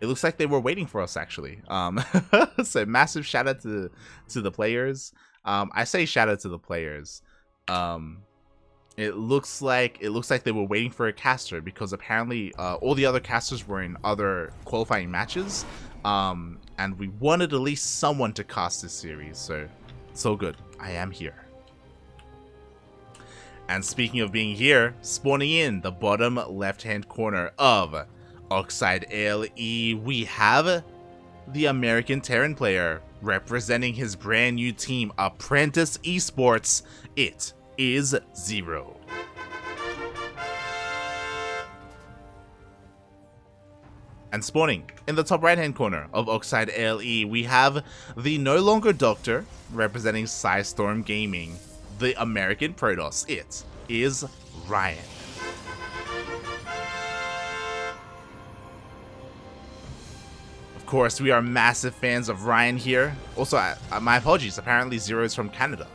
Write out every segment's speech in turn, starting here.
it looks like they were waiting for us, actually. So massive shout out to the players. I say shout out to the players. It looks like they were waiting for a caster, because apparently all the other casters were in other qualifying matches, and we wanted at least someone to cast this series. So good. I am here. And speaking of being here, spawning in the bottom left-hand corner of Oxide ALE, we have the American Terran player representing his brand new team, Apprentice Esports. It is Zero. And spawning in the top right-hand corner of Oxide ALE, we have the no longer Doctor representing Psystorm Gaming, the American Protoss. It is Ryan. Of course, we are massive fans of Ryan here. Also, my apologies, apparently Zero is from Canada.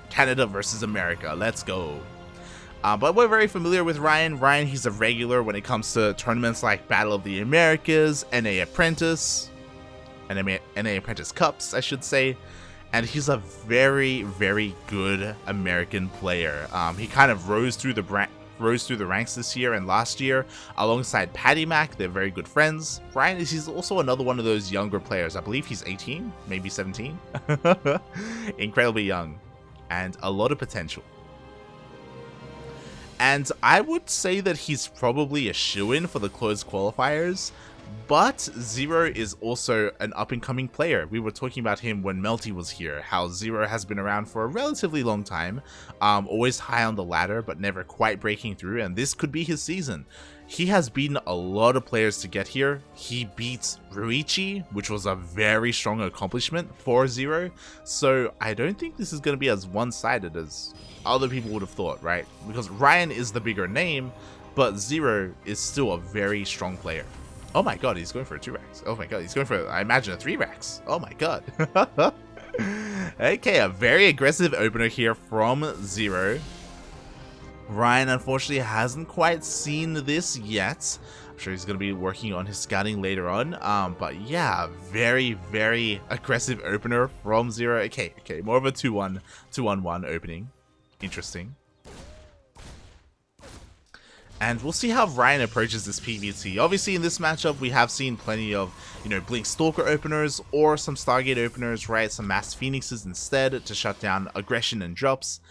Canada versus America. Let's go. But we're very familiar with Ryan. Ryan, he's a regular when it comes to tournaments like Battle of the Americas, NA Apprentice Cups, I should say. And he's a very, very good American player. He kind of rose through the ranks this year and last year alongside Patty Mac. They're very good friends. Ryan he's also another one of those younger players. I believe he's 18, maybe 17. Incredibly young and a lot of potential. And I would say that he's probably a shoo-in for the closed qualifiers, but Zero is also an up-and-coming player. We were talking about him when Melty was here, how Zero has been around for a relatively long time, always high on the ladder, but never quite breaking through, and this could be his season. He has beaten a lot of players to get here. He beat Ruichi, which was a very strong accomplishment for Zero, so I don't think this is going to be as one-sided as other people would have thought, right? Because Ryan is the bigger name, but Zero is still a very strong player. Oh my god, he's going for a 2 racks. Oh my god, he's going for, I imagine, a 3 racks. Oh my god. Okay, a very aggressive opener here from Zero. Ryan unfortunately hasn't quite seen this yet. I'm sure he's going to be working on his scouting later on. But yeah, very, very aggressive opener from Zero. Okay, more of a 2-1-1 opening. Interesting. And we'll see how Ryan approaches this PvT. Obviously, in this matchup, we have seen plenty of, Blink Stalker openers or some Stargate openers, right? Some Mass Phoenixes instead to shut down aggression and drops.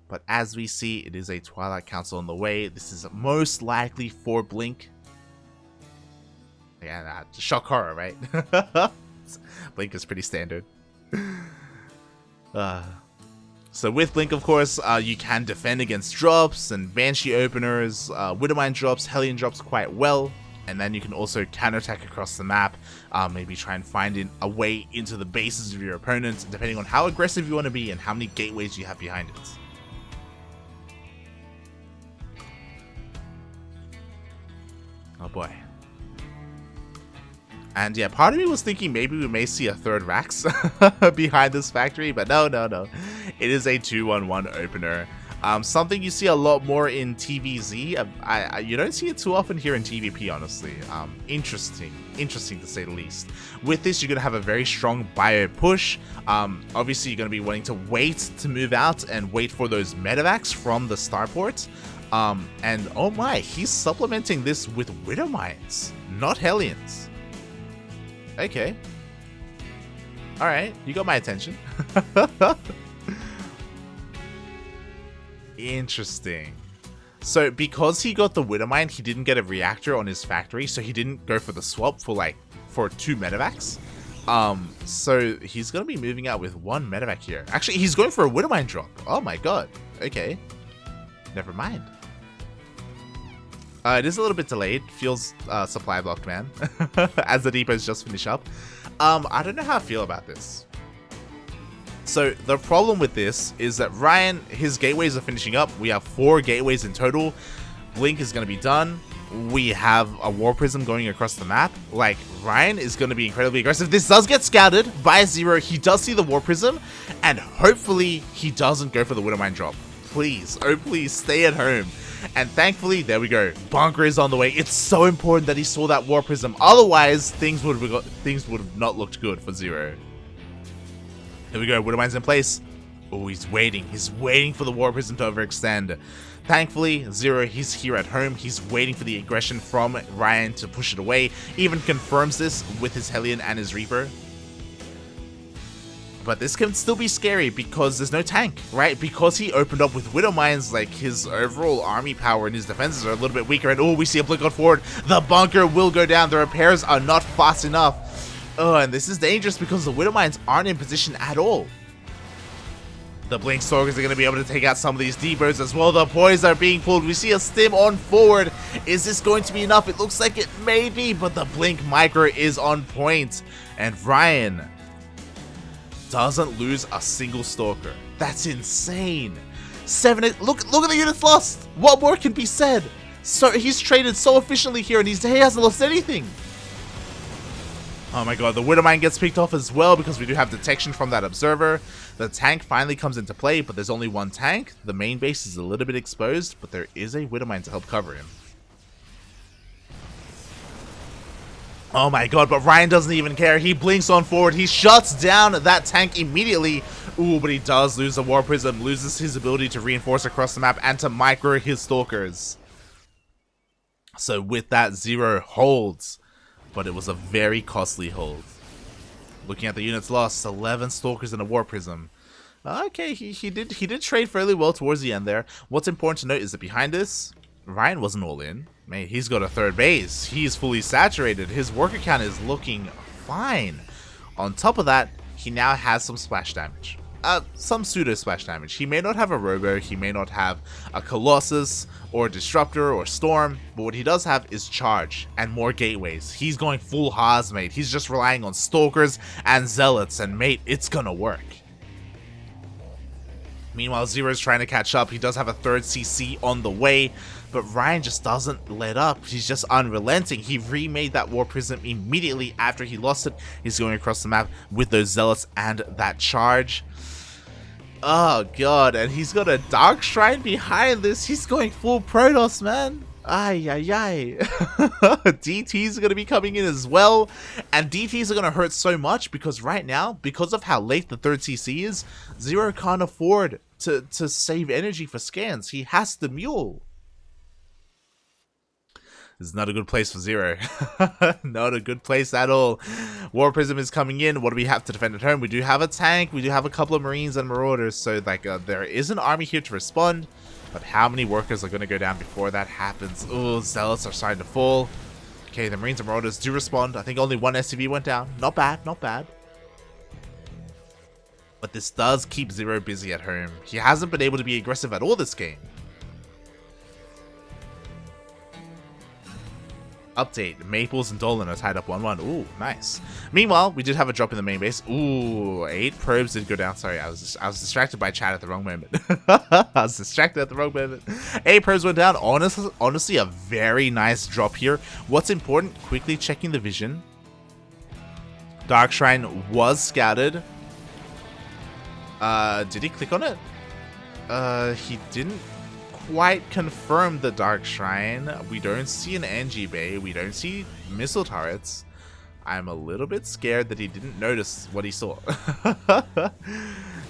But as we see, it is a Twilight Council on the way. This is most likely for Blink. Yeah, shock horror, right? Blink is pretty standard. So with Blink, of course, you can defend against drops and Banshee openers, Widowmine drops, Hellion drops quite well. And then you can also counterattack across the map, maybe try and find a way into the bases of your opponents, depending on how aggressive you want to be and how many gateways you have behind it. Oh boy. And yeah, part of me was thinking maybe we may see a 3rd Rax behind this factory, but no. It is a 2-1-1 opener. Something you see a lot more in TVZ. You don't see it too often here in TVP, honestly. Interesting to say the least. With this, you're going to have a very strong bio push. Obviously, you're going to be wanting to wait to move out and wait for those medevacs from the starport. And oh my, he's supplementing this with Widow Mines, not Hellions. Okay. Alright, you got my attention. Interesting. So because he got the Widowmine, he didn't get a reactor on his factory, so he didn't go for the swap for 2 medevacs. So he's gonna be moving out with 1 medevac here. Actually, he's going for a Widowmine drop. Oh my god. Okay. Never mind. It is a little bit delayed. Feels supply blocked, man. As the depots just finish up. I don't know how I feel about this. So the problem with this is that Ryan, his gateways are finishing up. We have 4 gateways in total. Blink is going to be done. We have a War Prism going across the map. Like, Ryan is going to be incredibly aggressive. This does get scouted by Zero. He does see the War Prism, and hopefully he doesn't go for the Widowmine drop. Please, oh please, stay at home. And thankfully, there we go. Bunker is on the way. It's so important that he saw that War Prism. Otherwise, things would have not looked good for Zero. Here we go. Widowmine's in place. Oh, he's waiting. He's waiting for the War Prism to overextend. Thankfully, Zero, he's here at home. He's waiting for the aggression from Ryan to push it away. He even confirms this with his Hellion and his Reaper. But this can still be scary because there's no tank, right? Because he opened up with Widow Mines, like his overall army power and his defenses are a little bit weaker. And oh, we see a blink on forward. The bunker will go down. The repairs are not fast enough. Oh, and this is dangerous because the Widow Mines aren't in position at all. The Blink Stalkers are going to be able to take out some of these depots as well. The poise are being pulled. We see a stim on forward. Is this going to be enough? It looks like it may be, but the Blink Micro is on point. And Ryan doesn't lose a single Stalker. That's insane. Look at the units lost. What more can be said? So he's traded so efficiently here and he hasn't lost anything. Oh my god, the Widowmine gets picked off as well because we do have detection from that observer. The tank finally comes into play, but there's only one tank. The main base is a little bit exposed, but there is a Widowmine to help cover him. Oh my god, but Ryan doesn't even care. He blinks on forward. He shuts down that tank immediately. Ooh, but he does lose the War Prism, loses his ability to reinforce across the map and to micro his Stalkers. So with that, Zero holds. But it was a very costly hold. Looking at the units lost, 11 Stalkers and a War Prism. Okay, he did trade fairly well towards the end there. What's important to note is that behind this, Ryan wasn't all in. Man, he's got a third base. He's fully saturated. His worker count is looking fine. On top of that, he now has some splash damage. Some pseudo splash damage. He may not have a Robo, he may not have a Colossus, or Disruptor, or Storm, but what he does have is Charge, and more Gateways. He's going full Haas, mate. He's just relying on Stalkers and Zealots, and mate, it's gonna work. Meanwhile, Zero's trying to catch up. He does have a third CC on the way, but Ryan just doesn't let up. He's just unrelenting. He remade that War Prism immediately after he lost it. He's going across the map with those Zealots and that Charge. Oh god, and he's got a Dark Shrine behind this. He's going full Protoss, man. Ay, ay, ay. DTs are going to be coming in as well. And DTs are going to hurt so much because right now, because of how late the third CC is, Zero can't afford to save energy for scans. He has to mule. This is not a good place for Zero. Not a good place at all. War Prism is coming in. What do we have to defend at home? We do have a tank. We do have a couple of Marines and Marauders. So like there is an army here to respond. But how many workers are going to go down before that happens? Oh, Zealots are starting to fall. Okay, the Marines and Marauders do respond. I think only one SCV went down. Not bad, not bad. But this does keep Zero busy at home. He hasn't been able to be aggressive at all this game. Update, Maples and Dolan are tied up 1-1. Ooh, nice. Meanwhile, we did have a drop in the main base. Ooh, 8 probes did go down. Sorry, I was distracted by chat at the wrong moment. I was distracted at the wrong moment. 8 probes went down. Honestly, a very nice drop here. What's important, quickly checking the vision. Dark Shrine was scouted. Did he click on it? He didn't quite confirm the Dark Shrine. We don't see an NG Bay. We don't see missile turrets. I'm a little bit scared that he didn't notice what he saw.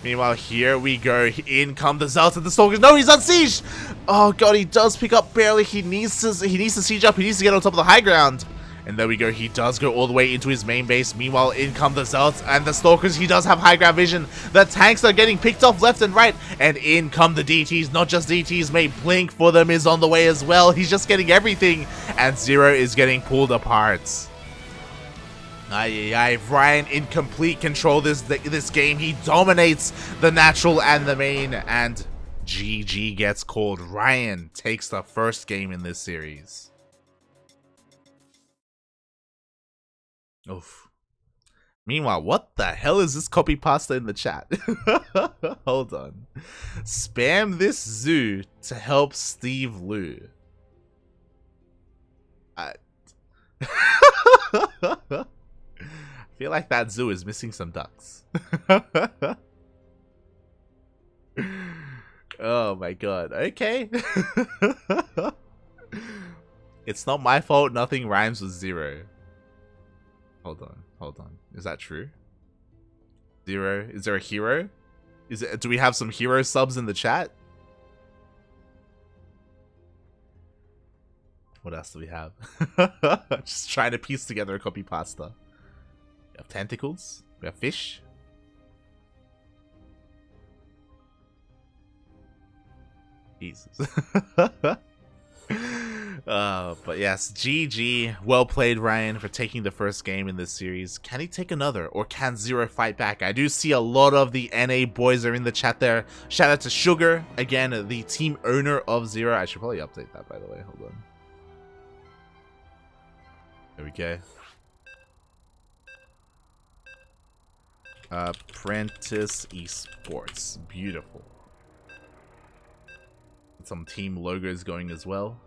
Meanwhile, here we go. In come the Zealots and the Stalkers. No, he's on siege! Oh god, he does pick up barely. He needs to siege up. He needs to get on top of the high ground. And there we go, he does go all the way into his main base. Meanwhile, in come the Zealots and the Stalkers. He does have high ground vision. The tanks are getting picked off left and right. And in come the DTs. Not just DTs, mate. Blink for them is on the way as well. He's just getting everything. And Zero is getting pulled apart. Ryan in complete control this game. He dominates the natural and the main. And GG gets called. Ryan takes the first game in this series. Oof. Meanwhile, what the hell is this copy pasta in the chat? Hold on. Spam this zoo to help Steve Liu. I feel like that zoo is missing some ducks. Oh my god. Okay. It's not my fault nothing rhymes with zero. Hold on, hold on. Is that true? Zero? Is there a hero? Do we have some hero subs in the chat? What else do we have? Just trying to piece together a copy pasta. We have tentacles. We have fish. Jesus. But yes, GG. Well played, Ryan, for taking the first game in this series. Can he take another, or can Zero fight back? I do see a lot of the NA boys are in the chat there. Shout out to Sugar, again, the team owner of Zero. I should probably update that, by the way. Hold on. There we go. Apprentice Esports. Beautiful. Some team logos going as well.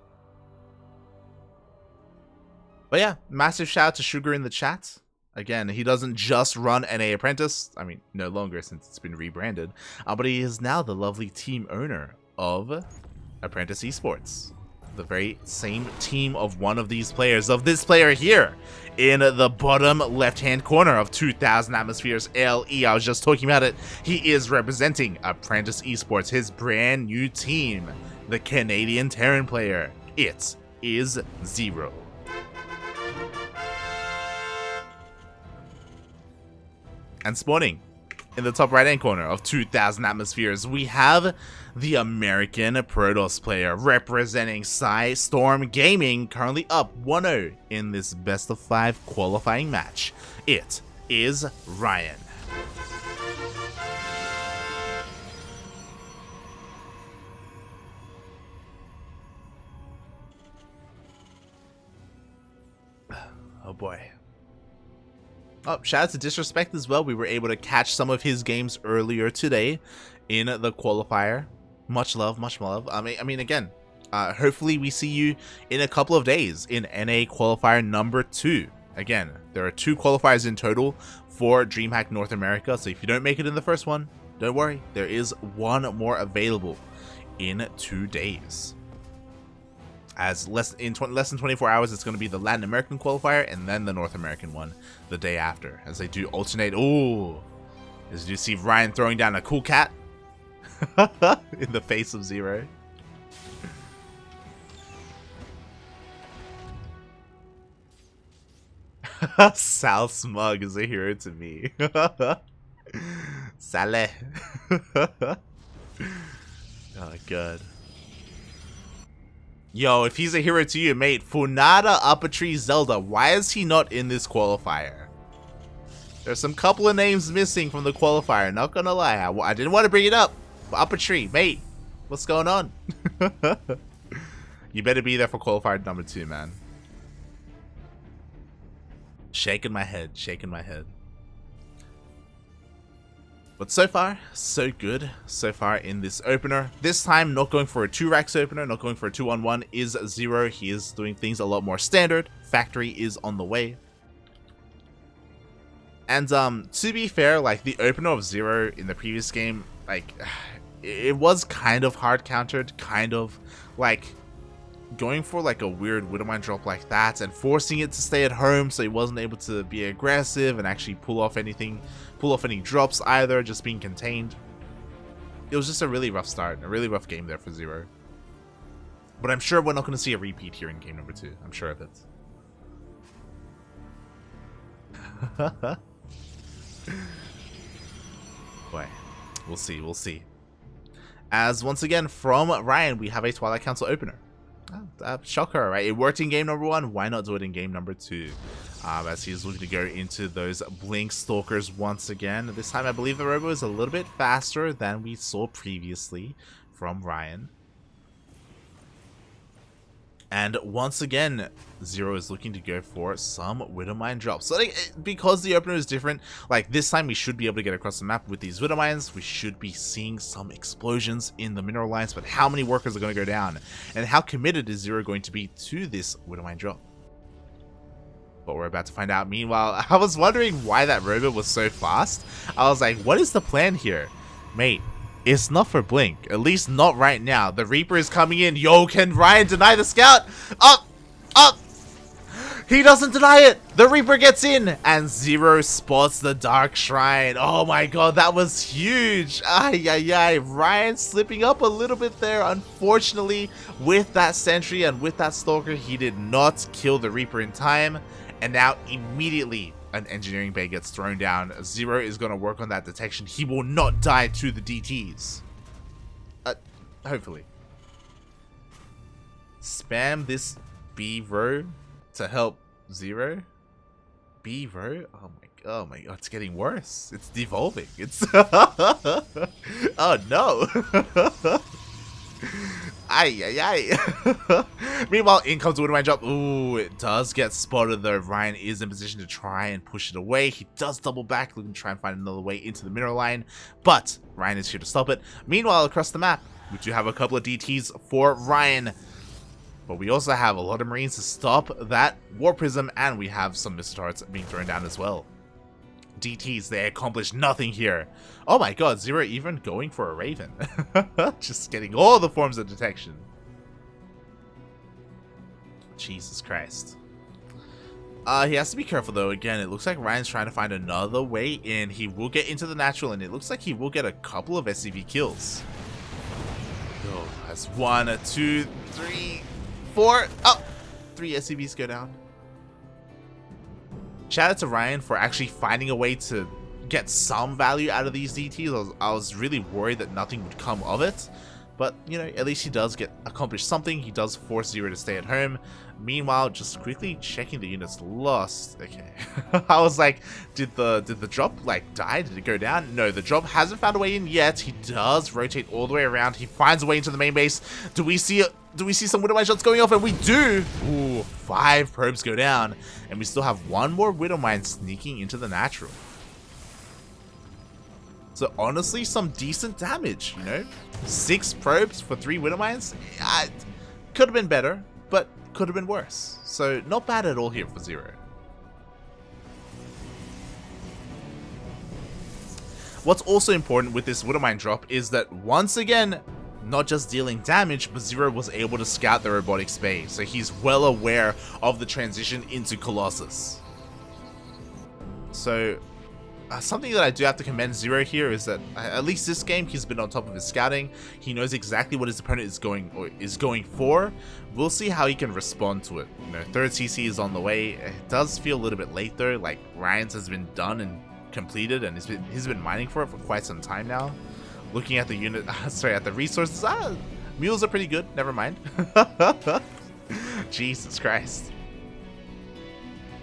But yeah, massive shout out to Sugar in the chat. Again, he doesn't just run NA Apprentice. I mean, no longer since it's been rebranded. But he is now the lovely team owner of Apprentice Esports. The very same team of one of these players, of this player here in the bottom left-hand corner of 2000 Atmospheres LE. I was just talking about it. He is representing Apprentice Esports, his brand new team, the Canadian Terran player. It is Zero. And spawning in the top right-hand corner of 2000 Atmospheres, we have the American Protoss player representing Storm Gaming, currently up 1-0 in this best-of-5 qualifying match. It is Ryan. Oh boy. Oh, shout out to Disrespect as well. We were able to catch some of his games earlier today in the qualifier. Much love, much love. I mean, again, hopefully we see you in a couple of days in NA qualifier number 2. Again, there are 2 qualifiers in total for DreamHack North America. So if you don't make it in the first one, don't worry. There is one more available in 2 days. As less than 24 hours, it's going to be the Latin American qualifier and then the North American one the day after, as they do alternate. Ooh, as you see Ryan throwing down a cool cat in the face of Zero. Sal Smug is a hero to me. Sale. Oh god. Yo, if he's a hero to you, mate, Funada Upper Tree Zelda, why is he not in this qualifier? There's some couple of names missing from the qualifier, not gonna lie. I didn't want to bring it up. Upper Tree, mate, what's going on? You better be there for qualifier number 2, man. Shaking my head, shaking my head. But so far, so good. So far in this opener. This time, not going for a 2-racks opener, not going for a 2-on-1 is Zero. He is doing things a lot more standard. Factory is on the way. And to be fair, like the opener of Zero in the previous game, like it was kind of hard countered, kind of like going for like a weird Widowmine drop like that and forcing it to stay at home so he wasn't able to be aggressive and actually pull off any drops either, just being contained. It was just a really rough start, a really rough game there for Zero. But I'm sure we're not going to see a repeat here in game number 2. I'm sure of it. Boy, we'll see, we'll see. As once again, from Ryan, we have a Twilight Council opener. Shocker, right? It worked in game number 1. Why not do it in game number 2? As he's looking to go into those Blink Stalkers once again. This time, I believe the Robo is a little bit faster than we saw previously from Ryan. And once again, Zero is looking to go for some Widowmine drops. So like, because the opener is different, like this time we should be able to get across the map with these Widowmines. We should be seeing some explosions in the mineral lines, but how many workers are going to go down? And how committed is Zero going to be to this Widowmine drop? But we're about to find out. Meanwhile, I was wondering why that robot was so fast. I was like, what is the plan here? Mate, It's not for Blink. At least not right now. The Reaper is coming in. Yo, can Ryan deny the scout? Up! Up! He doesn't deny it! The Reaper gets in! And Zero spots the Dark Shrine. Oh my god, that was huge! Ay, ay, ay. Ryan slipping up a little bit there. Unfortunately, with that Sentry and with that Stalker, he did not kill the Reaper in time. And now, immediately, an Engineering Bay gets thrown down. Zero is going to work on that detection. He will not die to the DTs. Hopefully. Spam this B row to help Zero. B row? Oh my god, it's getting worse. It's devolving. It's oh no. Ay, ay, ay. Meanwhile, in comes the Widowmine drop. Ooh, it does get spotted though. Ryan is in position to try and push it away. He does double back, looking to try and find another way into the mineral line, but Ryan is here to stop it. Meanwhile, across the map, we do have a couple of DTs for Ryan, but we also have a lot of Marines to stop that War Prism, and we have some missile turrets being thrown down as well. DTs, they accomplish nothing here. Oh my god, Zero even going for a Raven. Just getting all the forms of detection. Jesus Christ. He has to be careful though. Again, it looks like Ryan's trying to find another way in. He will get into the natural, and it looks like he will get a couple of SCV kills. Oh, that's 1, 2, 3, 4. Oh, 3 SCVs go down. Shout out to Ryan for actually finding a way to get some value out of these DTs. I was really worried that nothing would come of it. But, you know, at least he does accomplish something. He does force Zero to stay at home. Meanwhile, just quickly checking the units lost. Okay. I was like, did the drop like die? Did it go down? No, the drop hasn't found a way in yet. He does rotate all the way around. He finds a way into the main base. Do we see some Widowmine shots going off? And we do! Ooh, 5 probes go down. And we still have 1 more Widowmine sneaking into the natural. So honestly, some decent damage, you know? 6 probes for 3 Widowmines? Could have been better, but could have been worse. So not bad at all here for Zero. What's also important with this Widowmine drop is that once again, not just dealing damage, but Zero was able to scout the robotics bay, so he's well aware of the transition into Colossus. So something that I do have to commend Zero here is that at least this game he's been on top of his scouting. He knows exactly what his opponent is going for. We'll see how he can respond to it. You know, 3rd CC is on the way. It does feel a little bit late though. Like Ryan's has been done and completed, and he's been mining for it for quite some time now. Looking at the unit, sorry, at the resources. Mules are pretty good. Never mind. Jesus Christ.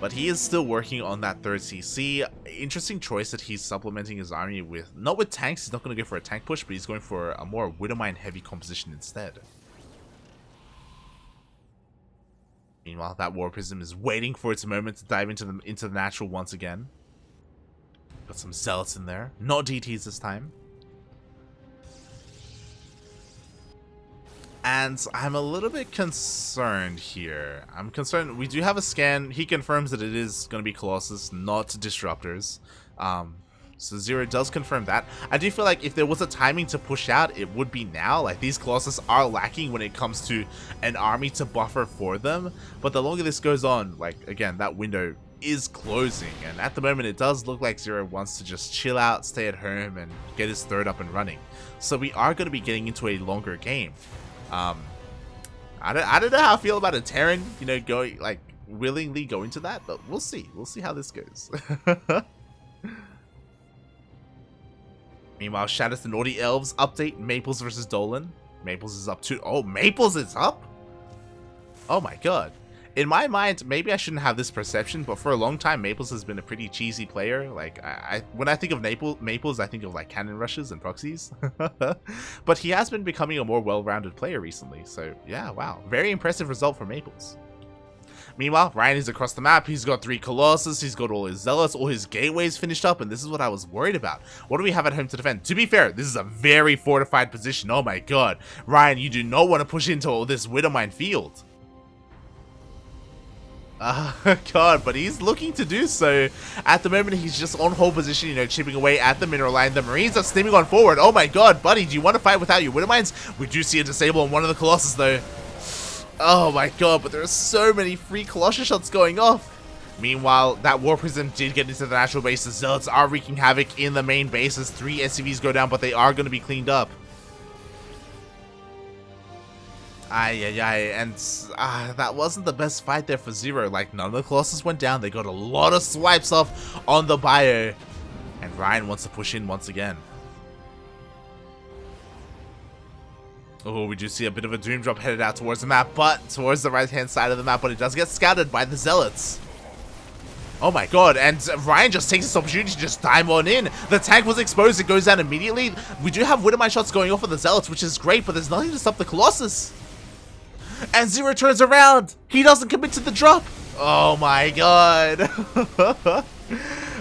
But he is still working on that 3rd CC. Interesting choice that he's supplementing his army with. Not with tanks, he's not going to go for a tank push, but he's going for a more Widowmine heavy composition instead. Meanwhile, that War Prism is waiting for its moment to dive into the natural once again. Got some Zealots in there. Not DTs this time. And I'm a little bit concerned here. I'm concerned. We do have a scan. He confirms that it is going to be Colossus, not Disruptors. So Zero does confirm that. I do feel like if there was a timing to push out, it would be now. Like, these Colossus are lacking when it comes to an army to buffer for them. But the longer this goes on, like, again, that window is closing. And at the moment, it does look like Zero wants to just chill out, stay at home, and get his 3rd up and running. So we are going to be getting into a longer game. I don't know how I feel about a Terran, you know, going, like, willingly going to that, but we'll see. We'll see how this goes. Meanwhile, shout out to Naughty Elves update, Maples versus Dolan. Maples is up too. Oh, Maples is up? Oh my god. In my mind, maybe I shouldn't have this perception, but for a long time, Maples has been a pretty cheesy player. Like, when I think of Maples, I think of like cannon rushes and proxies. But he has been becoming a more well-rounded player recently. So yeah, wow. Very impressive result for Maples. Meanwhile, Ryan is across the map. He's got 3 Colossus. He's got all his Zealots, all his gateways finished up. And this is what I was worried about. What do we have at home to defend? To be fair, this is a very fortified position. Oh my god. Ryan, you do not want to push into all this Widowmine field. God, but he's looking to do so. At the moment, he's just on hold position, you know, chipping away at the mineral line. The Marines are steaming on forward. Oh my God, buddy, do you want to fight without your Widow Mines? We do see a disable on one of the Colossus, though. Oh my God, but there are so many free Colossus shots going off. Meanwhile, that War Prism did get into the natural base. The Zealots are wreaking havoc in the main bases. 3 SCVs go down, but they are going to be cleaned up. And that wasn't the best fight there for Zero. Like, none of the Colossus went down. They got a lot of swipes off on the bio. And Ryan wants to push in once again. Oh, we do see a bit of a Doom Drop headed out towards the map, but towards the right-hand side of the map, but it does get scouted by the Zealots. Oh my God, and Ryan just takes this opportunity to just dive on in. The tank was exposed, it goes down immediately. We do have Widowmine shots going off of the Zealots, which is great, but there's nothing to stop the Colossus. And Zero turns around. He doesn't commit to the drop. Oh my God.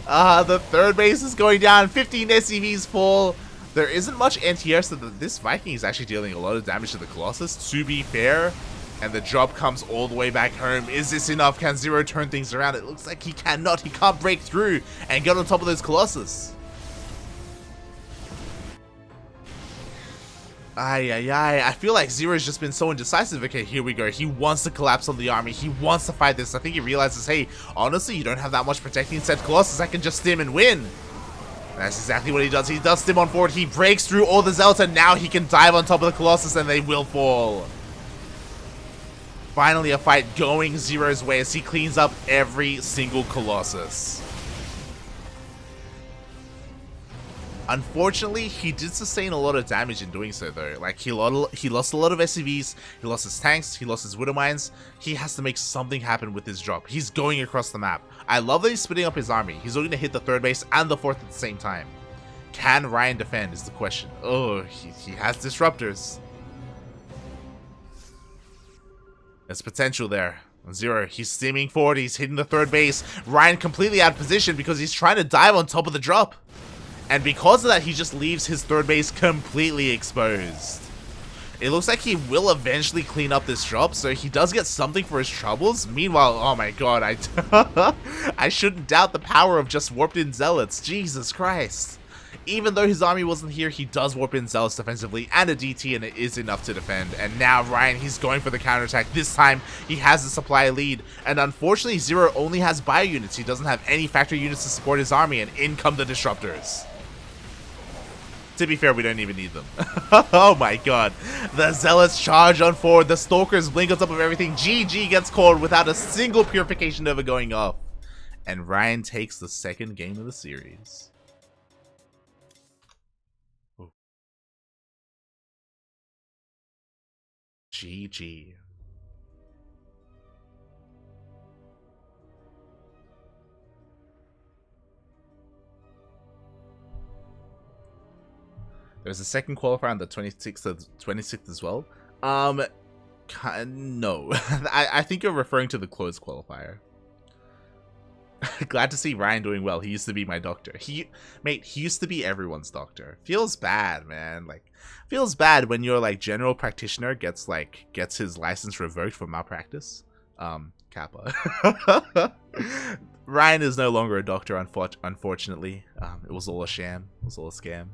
The third base is going down. 15 SCVs fall. There isn't much anti-air, so this Viking is actually dealing a lot of damage to the Colossus, to be fair. And the drop comes all the way back home. Is this enough? Can Zero turn things around? It looks like he cannot. He can't break through and get on top of those Colossus. I feel like Zero's just been so indecisive. Okay, here we go. He wants to collapse on the army. He wants to fight this. I think he realizes, hey, honestly, you don't have that much protecting said Colossus. I can just stim and win. And that's exactly what he does. He does stim on forward. He breaks through all the Zealots, and now he can dive on top of the Colossus, and they will fall. Finally, a fight going Zero's way as he cleans up every single Colossus. Unfortunately, he did sustain a lot of damage in doing so, though. Like, he lost a lot of SCVs, he lost his tanks, he lost his Widow Mines. He has to make something happen with his drop. He's going across the map. I love that he's splitting up his army. He's going to hit the third base and the fourth at the same time. Can Ryan defend is the question. Oh, he has disruptors. There's potential there. Zero, he's steaming forward, he's hitting the third base. Ryan completely out of position because he's trying to dive on top of the drop. And because of that, he just leaves his third base completely exposed. It looks like he will eventually clean up this drop, so he does get something for his troubles. Meanwhile, oh my God, I shouldn't doubt the power of just warped in Zealots. Jesus Christ. Even though his army wasn't here, he does warp in Zealots defensively and a DT, and it is enough to defend. And now Ryan, he's going for the counterattack. This time, he has the supply lead. And unfortunately, Zero only has bio units. He doesn't have any factory units to support his army, and in come the disruptors. To be fair, we don't even need them. Oh my God. The Zealots charge on forward. The Stalkers blink on top of everything. GG gets called without a single Purification Nova going off. And Ryan takes the second game of the series. Ooh. GG. There's a second qualifier on the 26th as well. No. I think you're referring to the closed qualifier. Glad to see Ryan doing well. He used to be my doctor. He used to be everyone's doctor. Feels bad, man. Like, feels bad when your like general practitioner gets his license revoked for malpractice. Kappa. Ryan is no longer a doctor, unfortunately. It was all a sham. It was all a scam.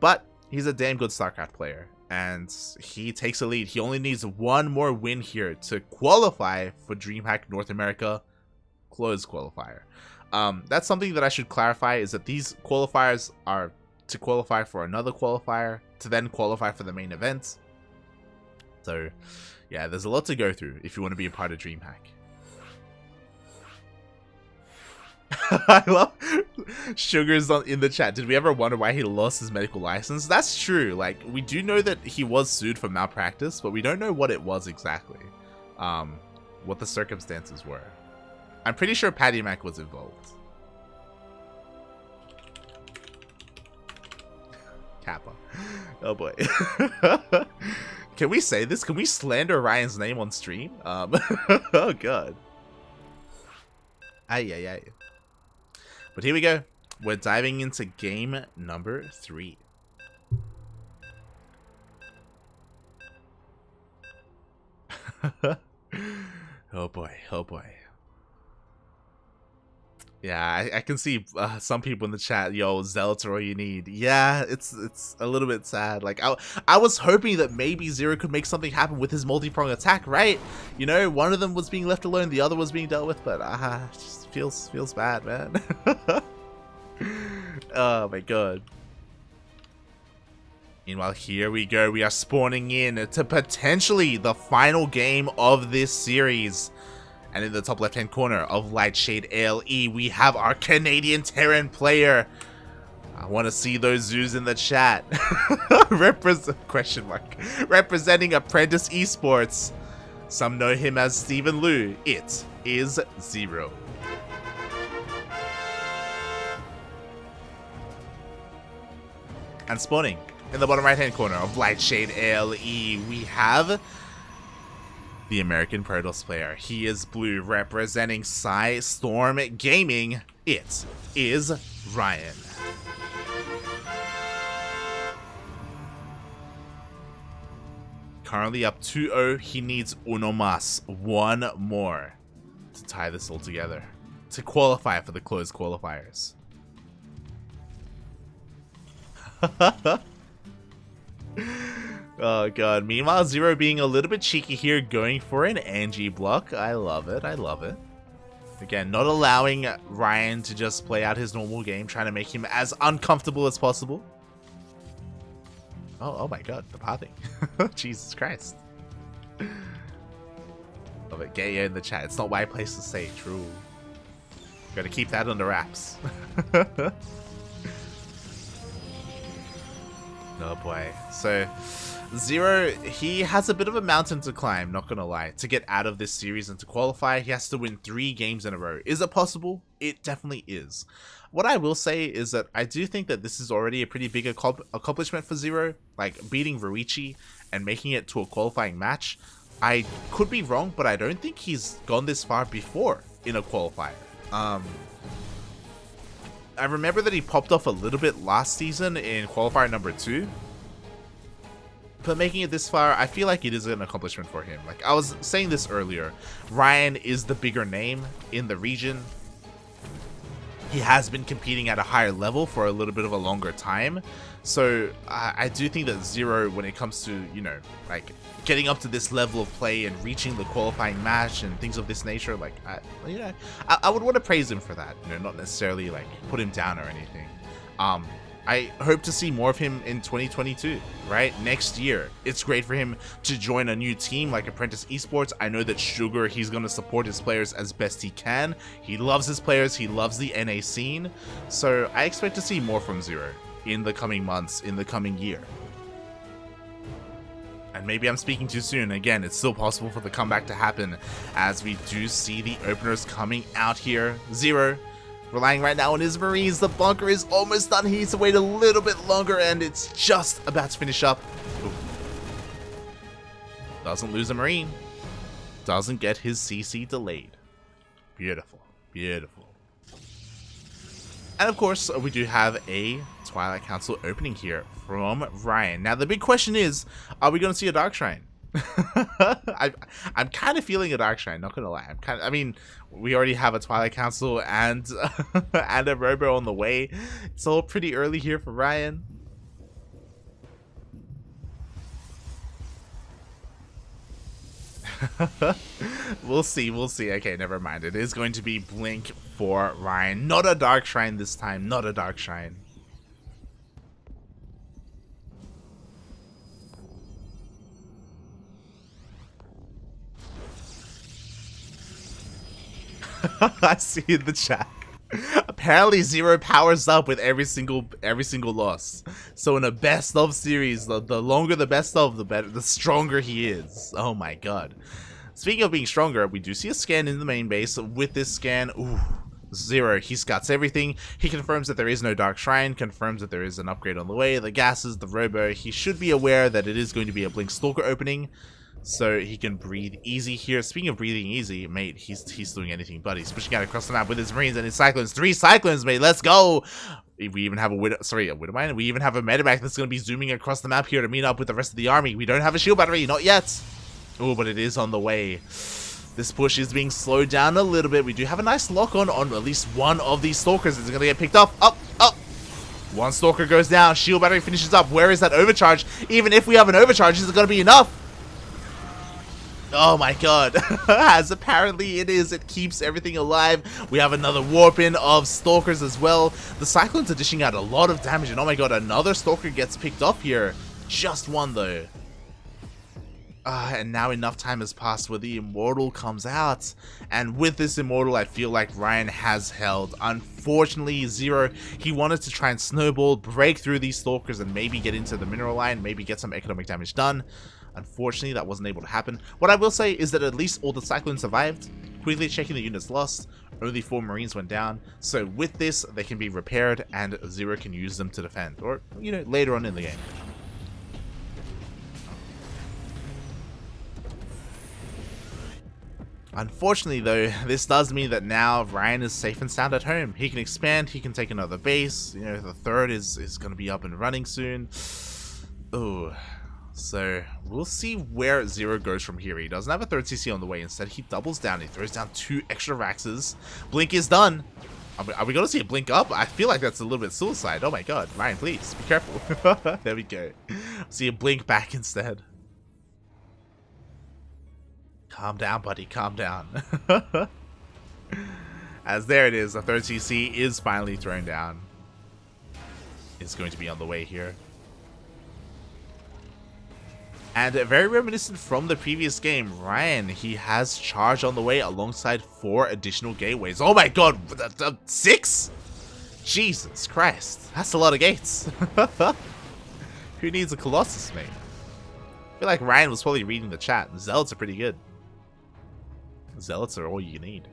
But he's a damn good StarCraft player, and he takes a lead. He only needs one more win here to qualify for DreamHack North America closed qualifier. That's something that I should clarify, is that these qualifiers are to qualify for another qualifier to then qualify for the main event. So yeah, there's a lot to go through if you want to be a part of DreamHack. I love Sugar's in the chat. Did we ever wonder why he lost his medical license? That's true. Like, we do know that he was sued for malpractice, but we don't know what it was exactly. What the circumstances were. I'm pretty sure Patty Mac was involved. Kappa. Oh boy. Can we say this? Can we slander Ryan's name on stream? Oh god. Ay. But here we go. We're diving into game number 3. Oh boy, oh boy. Yeah, I can see some people in the chat, yo, Zealots are all you need. Yeah, it's a little bit sad. Like, I was hoping that maybe Zero could make something happen with his multi-prong attack, right? You know, one of them was being left alone, the other was being dealt with, but it just feels bad, man. Oh my god. Meanwhile, here we go. We are spawning in to potentially the final game of this series. And in the top left-hand corner of Lightshade ALE, we have our Canadian Terran player. I want to see those zoos in the chat. Representing Apprentice Esports. Some know him as Stephen Liu. It is Zero. And spawning in the bottom right-hand corner of Lightshade ALE, we have the American Protoss player. He is blue, representing Storm Gaming. It is Ryan. Currently up 2-0. He needs uno más, one more, to tie this all together, to qualify for the closed qualifiers. Oh god. Meanwhile, Zero being a little bit cheeky here, going for an Angie block. I love it. I love it. Again, not allowing Ryan to just play out his normal game, trying to make him as uncomfortable as possible. Oh my god, the pathing. Jesus Christ. Love it. Get you in the chat. It's not my place to say. True. Gotta keep that under wraps. Oh boy. So Zero, he has a bit of a mountain to climb, not gonna lie. To get out of this series and to qualify, he has to win 3 games in a row. Is it possible? It definitely is. What I will say is that I do think that this is already a pretty big accomplishment for Zero. Like, beating Ruichi and making it to a qualifying match. I could be wrong, but I don't think he's gone this far before in a qualifier. I remember that he popped off a little bit last season in qualifier number 2. But making it this far, I feel like it is an accomplishment for him. Like I was saying this earlier, Ryan is the bigger name in the region. He has been competing at a higher level for a little bit of a longer time. So I do think that Zero, when it comes to, you know, like getting up to this level of play and reaching the qualifying match and things of this nature, like, I would want to praise him for that, you know, not necessarily like put him down or anything. I hope to see more of him in 2022, right? Next year. It's great for him to join a new team like Apprentice Esports. I know that Sugar, he's going to support his players as best he can. He loves his players. He loves the NA scene. So I expect to see more from Zero in the coming months, in the coming year. And maybe I'm speaking too soon. Again, it's still possible for the comeback to happen as we do see the openers coming out here. Zero relying right now on his Marines. The bunker is almost done. He needs to wait a little bit longer, and it's just about to finish up. Ooh. Doesn't lose a Marine. Doesn't get his CC delayed. Beautiful. Beautiful. And of course, we do have a Twilight Council opening here from Ryan. Now, the big question is, are we going to see a Dark Shrine? I'm kind of feeling a Dark Shrine, not gonna lie. I mean, we already have a Twilight Council and and a Robo on the way. It's all pretty early here for Ryan. We'll see. Okay, never mind. It is going to be Blink for Ryan. Not a Dark Shrine this time. Not a Dark Shrine. I see in the chat. Apparently Zero powers up with every single loss. So in a best of series, the longer the best of, the better, the stronger he is. Oh my god. Speaking of being stronger, we do see a scan in the main base. With this scan, ooh, Zero, he scuts everything. He confirms that there is no Dark Shrine, confirms that there is an upgrade on the way, the gases, the Robo. He should be aware that it is going to be a Blink Stalker opening, so he can breathe easy here. Speaking of breathing easy, mate, he's doing anything but. He's pushing out across the map with his Marines and his Cyclones. 3 Cyclones, mate, let's go! We even have a Widowmine. We even have a Medivac that's going to be zooming across the map here to meet up with the rest of the army. We don't have a shield battery, not yet. Oh, but it is on the way. This push is being slowed down a little bit. We do have a nice lock on at least one of these stalkers. It's going to get picked up. Up. One stalker goes down. Shield battery finishes up. Where is that overcharge? Even if we have an overcharge, is it going to be enough? Oh my god. As apparently it is. It keeps everything alive. We have another warp in of stalkers as well. The Cyclones are dishing out a lot of damage. And oh my god, another stalker gets picked up here. Just one though. And now enough time has passed where the Immortal comes out. And with this Immortal, I feel like Ryan has held. Unfortunately, Zero, he wanted to try and snowball, break through these Stalkers, and maybe get into the mineral line, maybe get some economic damage done. Unfortunately, that wasn't able to happen. What I will say is that at least all the Cyclones survived. Quickly checking the units lost, only 4 Marines went down. So with this, they can be repaired, and Zero can use them to defend. Or, you know, later on in the game. Unfortunately though, this does mean that now Ryan is safe and sound at home. He can expand, he can take another base, you know, the third is going to be up and running soon. Oh, so we'll see where Zero goes from here. He doesn't have a third CC on the way, instead he doubles down, he throws down 2 extra Raxes. Blink is done. Are we going to see a blink up? I feel like that's a little bit suicide. Oh my god, Ryan, please, be careful. There we go. See a blink back instead. Calm down, buddy, calm down. As there it is, the third CC is finally thrown down. It's going to be on the way here. And very reminiscent from the previous game, Ryan, he has charge on the way alongside 4 additional gateways. Oh my god, 6? Jesus Christ, that's a lot of gates. Who needs a Colossus, mate? I feel like Ryan was probably reading the chat. Zealots are pretty good. Zealots are all you need.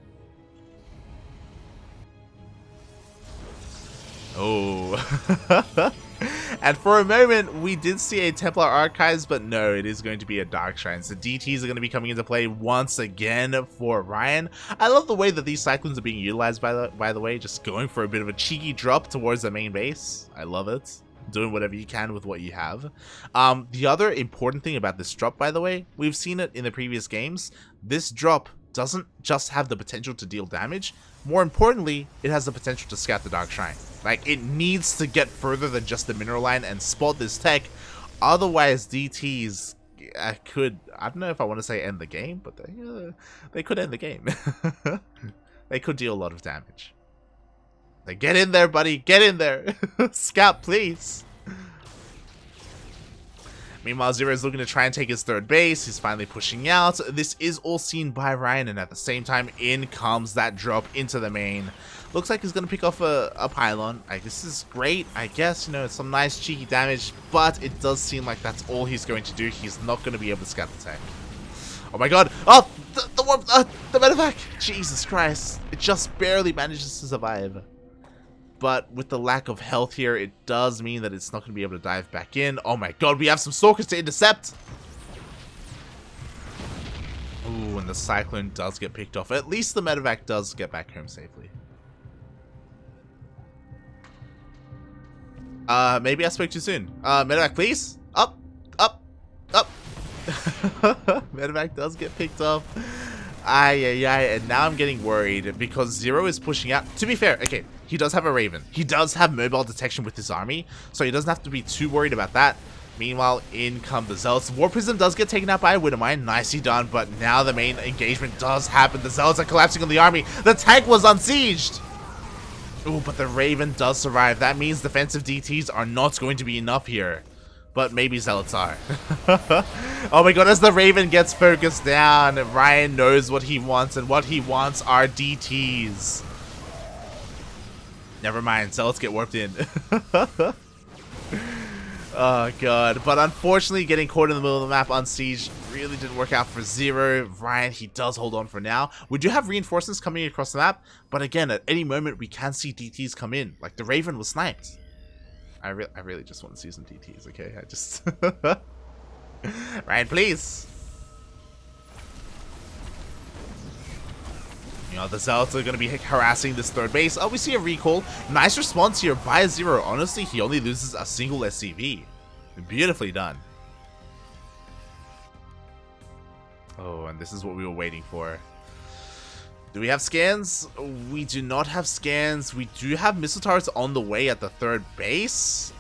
Oh. And for a moment, we did see a Templar Archives, but no, it is going to be a Dark Shrine. So DTs are going to be coming into play once again for Ryan. I love the way that these Cyclones are being utilized, by the way, just going for a bit of a cheeky drop towards the main base. I love it. Doing whatever you can with what you have. The other important thing about this drop, by the way, we've seen it in the previous games. This drop doesn't just have the potential to deal damage. More importantly, it has the potential to scout the Dark Shrine. Like, it needs to get further than just the mineral line and spot this tech. Otherwise, DTs could, I don't know if I want to say end the game, but they could end the game. They could deal a lot of damage. Like, get in there, buddy. Get in there. Scout, please. Meanwhile, Zero is looking to try and take his third base. He's finally pushing out. This is all seen by Ryan, and at the same time, in comes that drop into the main. Looks like he's going to pick off a pylon. Like, this is great, I guess. You know, it's some nice cheeky damage, but it does seem like that's all he's going to do. He's not going to be able to scout the tech. Oh my god. Oh, the medevac. Jesus Christ. It just barely manages to survive. But with the lack of health here, it does mean that it's not going to be able to dive back in. Oh my god, we have some Stalkers to intercept! Ooh, and the Cyclone does get picked off. At least the medevac does get back home safely. Maybe I spoke too soon. Medevac, please? Up! Up! Up! Medevac does get picked up. And now I'm getting worried because Zero is pushing out. To be fair, okay, he does have a Raven. He does have mobile detection with his army, so he doesn't have to be too worried about that. Meanwhile, in come the Zealots. War Prism does get taken out by a Widowmine. Nicely done, but now the main engagement does happen. The Zealots are collapsing on the army. The tank was unsieged! Ooh, but the Raven does survive. That means defensive DTs are not going to be enough here. But maybe Zealots are. Oh my god, as the Raven gets focused down, Ryan knows what he wants, and what he wants are DTs. Never mind, Zealots get warped in. Oh god, but unfortunately getting caught in the middle of the map unsieged really didn't work out for Zero. Ryan, he does hold on for now. We do have reinforcements coming across the map, but again, at any moment we can see DTs come in. Like, the Raven was sniped. I really just want to see some DTs, okay? I just... Ryan, please! You know, the Zealots are going to be harassing this third base. Oh, we see a recall. Nice response here by Zero. Honestly, he only loses a single SCV. Beautifully done. Oh, and this is what we were waiting for. Do we have scans? We do not have scans. We do have missile turrets on the way at the third base,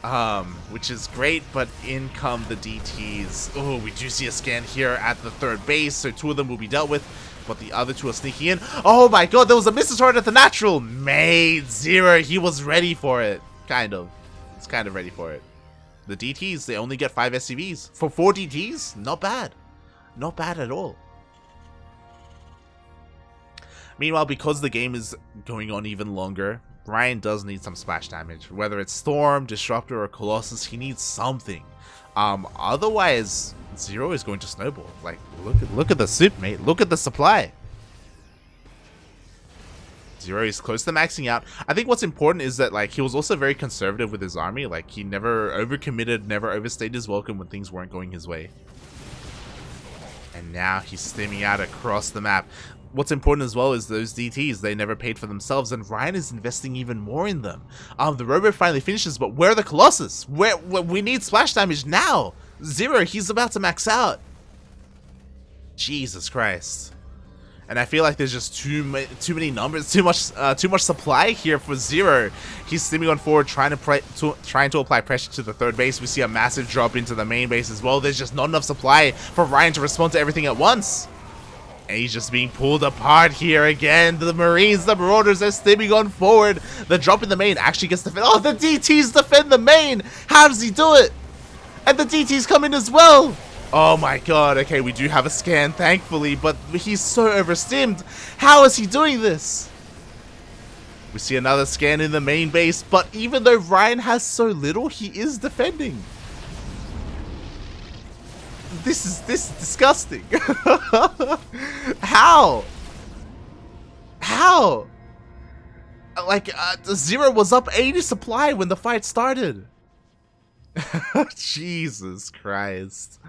which is great, but in come the DTs. Oh, we do see a scan here at the third base, so 2 of them will be dealt with, but the other 2 are sneaking in. Oh my god, there was a missile turret at the natural! Made Zero, he was ready for it. Kind of. He's kind of ready for it. The DTs, they only get 5 SCVs. For 4 DTs, not bad. Not bad at all. Meanwhile, because the game is going on even longer, Ryan does need some splash damage. Whether it's Storm, Disruptor, or Colossus, he needs something. Otherwise, Zero is going to snowball. Like, look at the soup, mate. Look at the supply. Zero is close to maxing out. I think what's important is that, like, he was also very conservative with his army. Like, he never overcommitted, never overstayed his welcome when things weren't going his way. And now he's stimming out across the map. What's important as well is those DTs, they never paid for themselves, and Ryan is investing even more in them. The Robo finally finishes, but where are the Colossus? We need splash damage now! Zero, he's about to max out. Jesus Christ. And I feel like there's just too many numbers, too much supply here for Zero. He's stimming on forward, trying to apply pressure to the third base. We see a massive drop into the main base as well. There's just not enough supply for Ryan to respond to everything at once. And he's just being pulled apart here again. The Marines, the Marauders are stimming on forward. The drop in the main actually gets defended. Oh, the DTs defend the main. How does he do it? And the DTs come in as well. Oh my god. Okay, we do have a scan, thankfully, but he's so overstimmed. How is he doing this? We see another scan in the main base, but even though Ryan has so little, he is defending. This is disgusting. How? Like, Zero was up 80 supply when the fight started. Jesus Christ.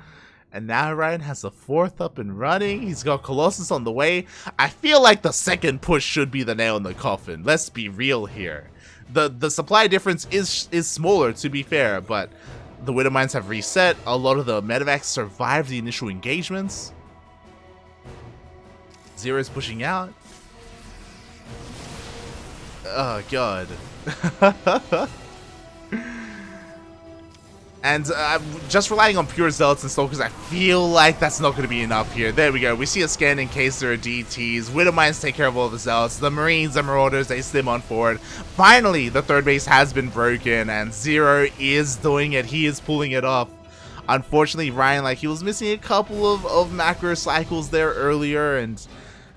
And now Ryan has a 4th up and running. He's got Colossus on the way. I feel like the second push should be the nail in the coffin. Let's be real here. The supply difference is smaller, to be fair, but the Widow Mines have reset. A lot of the medevacs survived the initial engagements. Zero's pushing out. Oh god. And just relying on pure Zealots and Stalkers, I feel like that's not going to be enough here. There we go. We see a scan in case there are DTs. Widow Mines take care of all the Zealots. The Marines and Marauders, they stim on forward. Finally, the third base has been broken, and Zero is doing it. He is pulling it off. Unfortunately, Ryan, like, he was missing a couple of macro cycles there earlier, and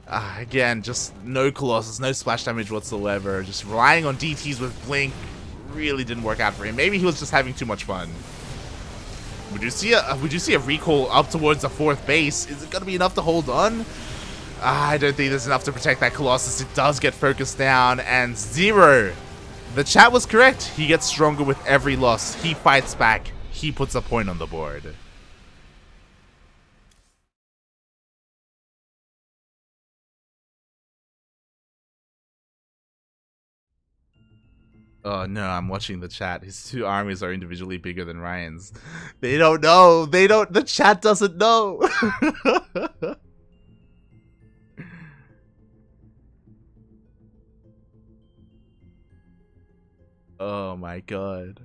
again, just no Colossus, no splash damage whatsoever. Just relying on DTs with Blink really didn't work out for him. Maybe he was just having too much fun. Would you see a recall up towards the 4th base? Is it gonna be enough to hold on? I don't think there's enough to protect that Colossus. It does get focused down, and Zero. The chat was correct. He gets stronger with every loss. He fights back. He puts a point on the board. Oh no, I'm watching the chat. His 2 armies are individually bigger than Ryan's. They don't know. The chat doesn't know. Oh my god.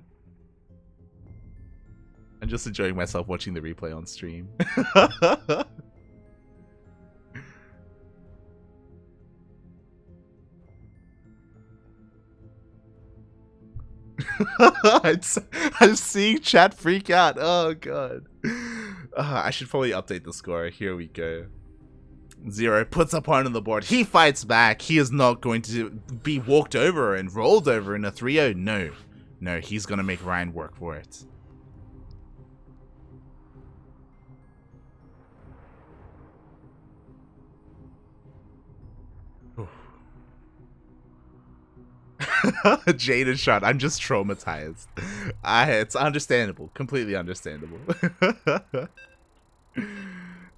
I'm just enjoying myself watching the replay on stream. I'm seeing chat freak out. Oh god. I should probably update the score. Here we go. Zero puts a point on the board. He fights back. He is not going to be walked over and rolled over in a 3-0. No. No, he's going to make Ryan work for it. Jaded shot. I'm just traumatized. It's understandable. Completely understandable.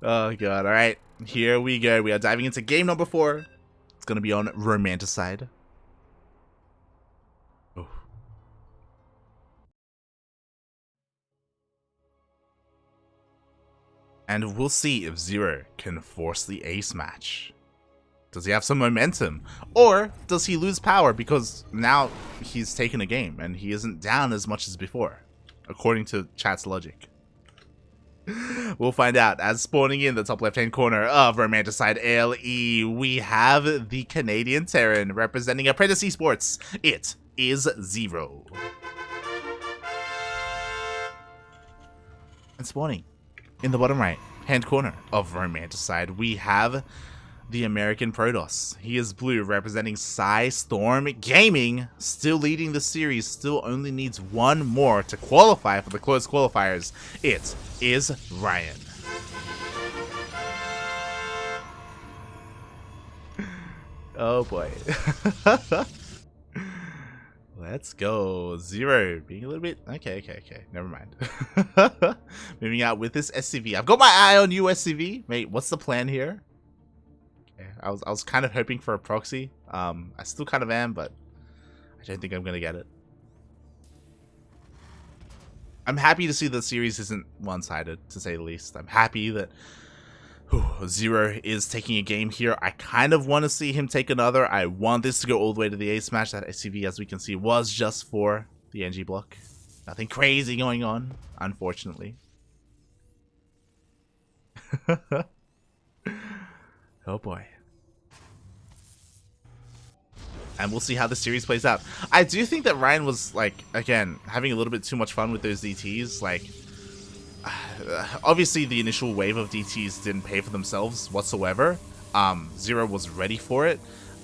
Oh god. Alright. Here we go. We are diving into game number 4. It's going to be on Romanticide. Oh. And we'll see if Zero can force the ace match. Does he have some momentum? Or does he lose power because now he's taken a game and he isn't down as much as before, according to chat's logic? We'll find out as spawning in the top left-hand corner of Romanticide LE, we have the Canadian Terran representing Apprentice Esports. It is Zero. And spawning in the bottom right-hand corner of Romanticide, we have the American Protoss. He is blue, representing Storm Gaming, still leading the series, still only needs one more to qualify for the closed qualifiers. It is Ryan. Oh boy. Let's go. Zero being a little bit okay, never mind. Moving out with this SCV. I've got my eye on you, SCV. Mate, what's the plan here? I was kind of hoping for a proxy. I still kind of am, but I don't think I'm gonna get it. I'm happy to see the series isn't one-sided, to say the least. I'm happy that Zero is taking a game here. I kind of want to see him take another. I want this to go all the way to the ace match. That SCV, as we can see, was just for the NG block. Nothing crazy going on, unfortunately. Oh boy. And we'll see how the series plays out. I do think that Ryan was, like, again, having a little bit too much fun with those DTs. Like, obviously the initial wave of DTs didn't pay for themselves whatsoever. Zero was ready for it.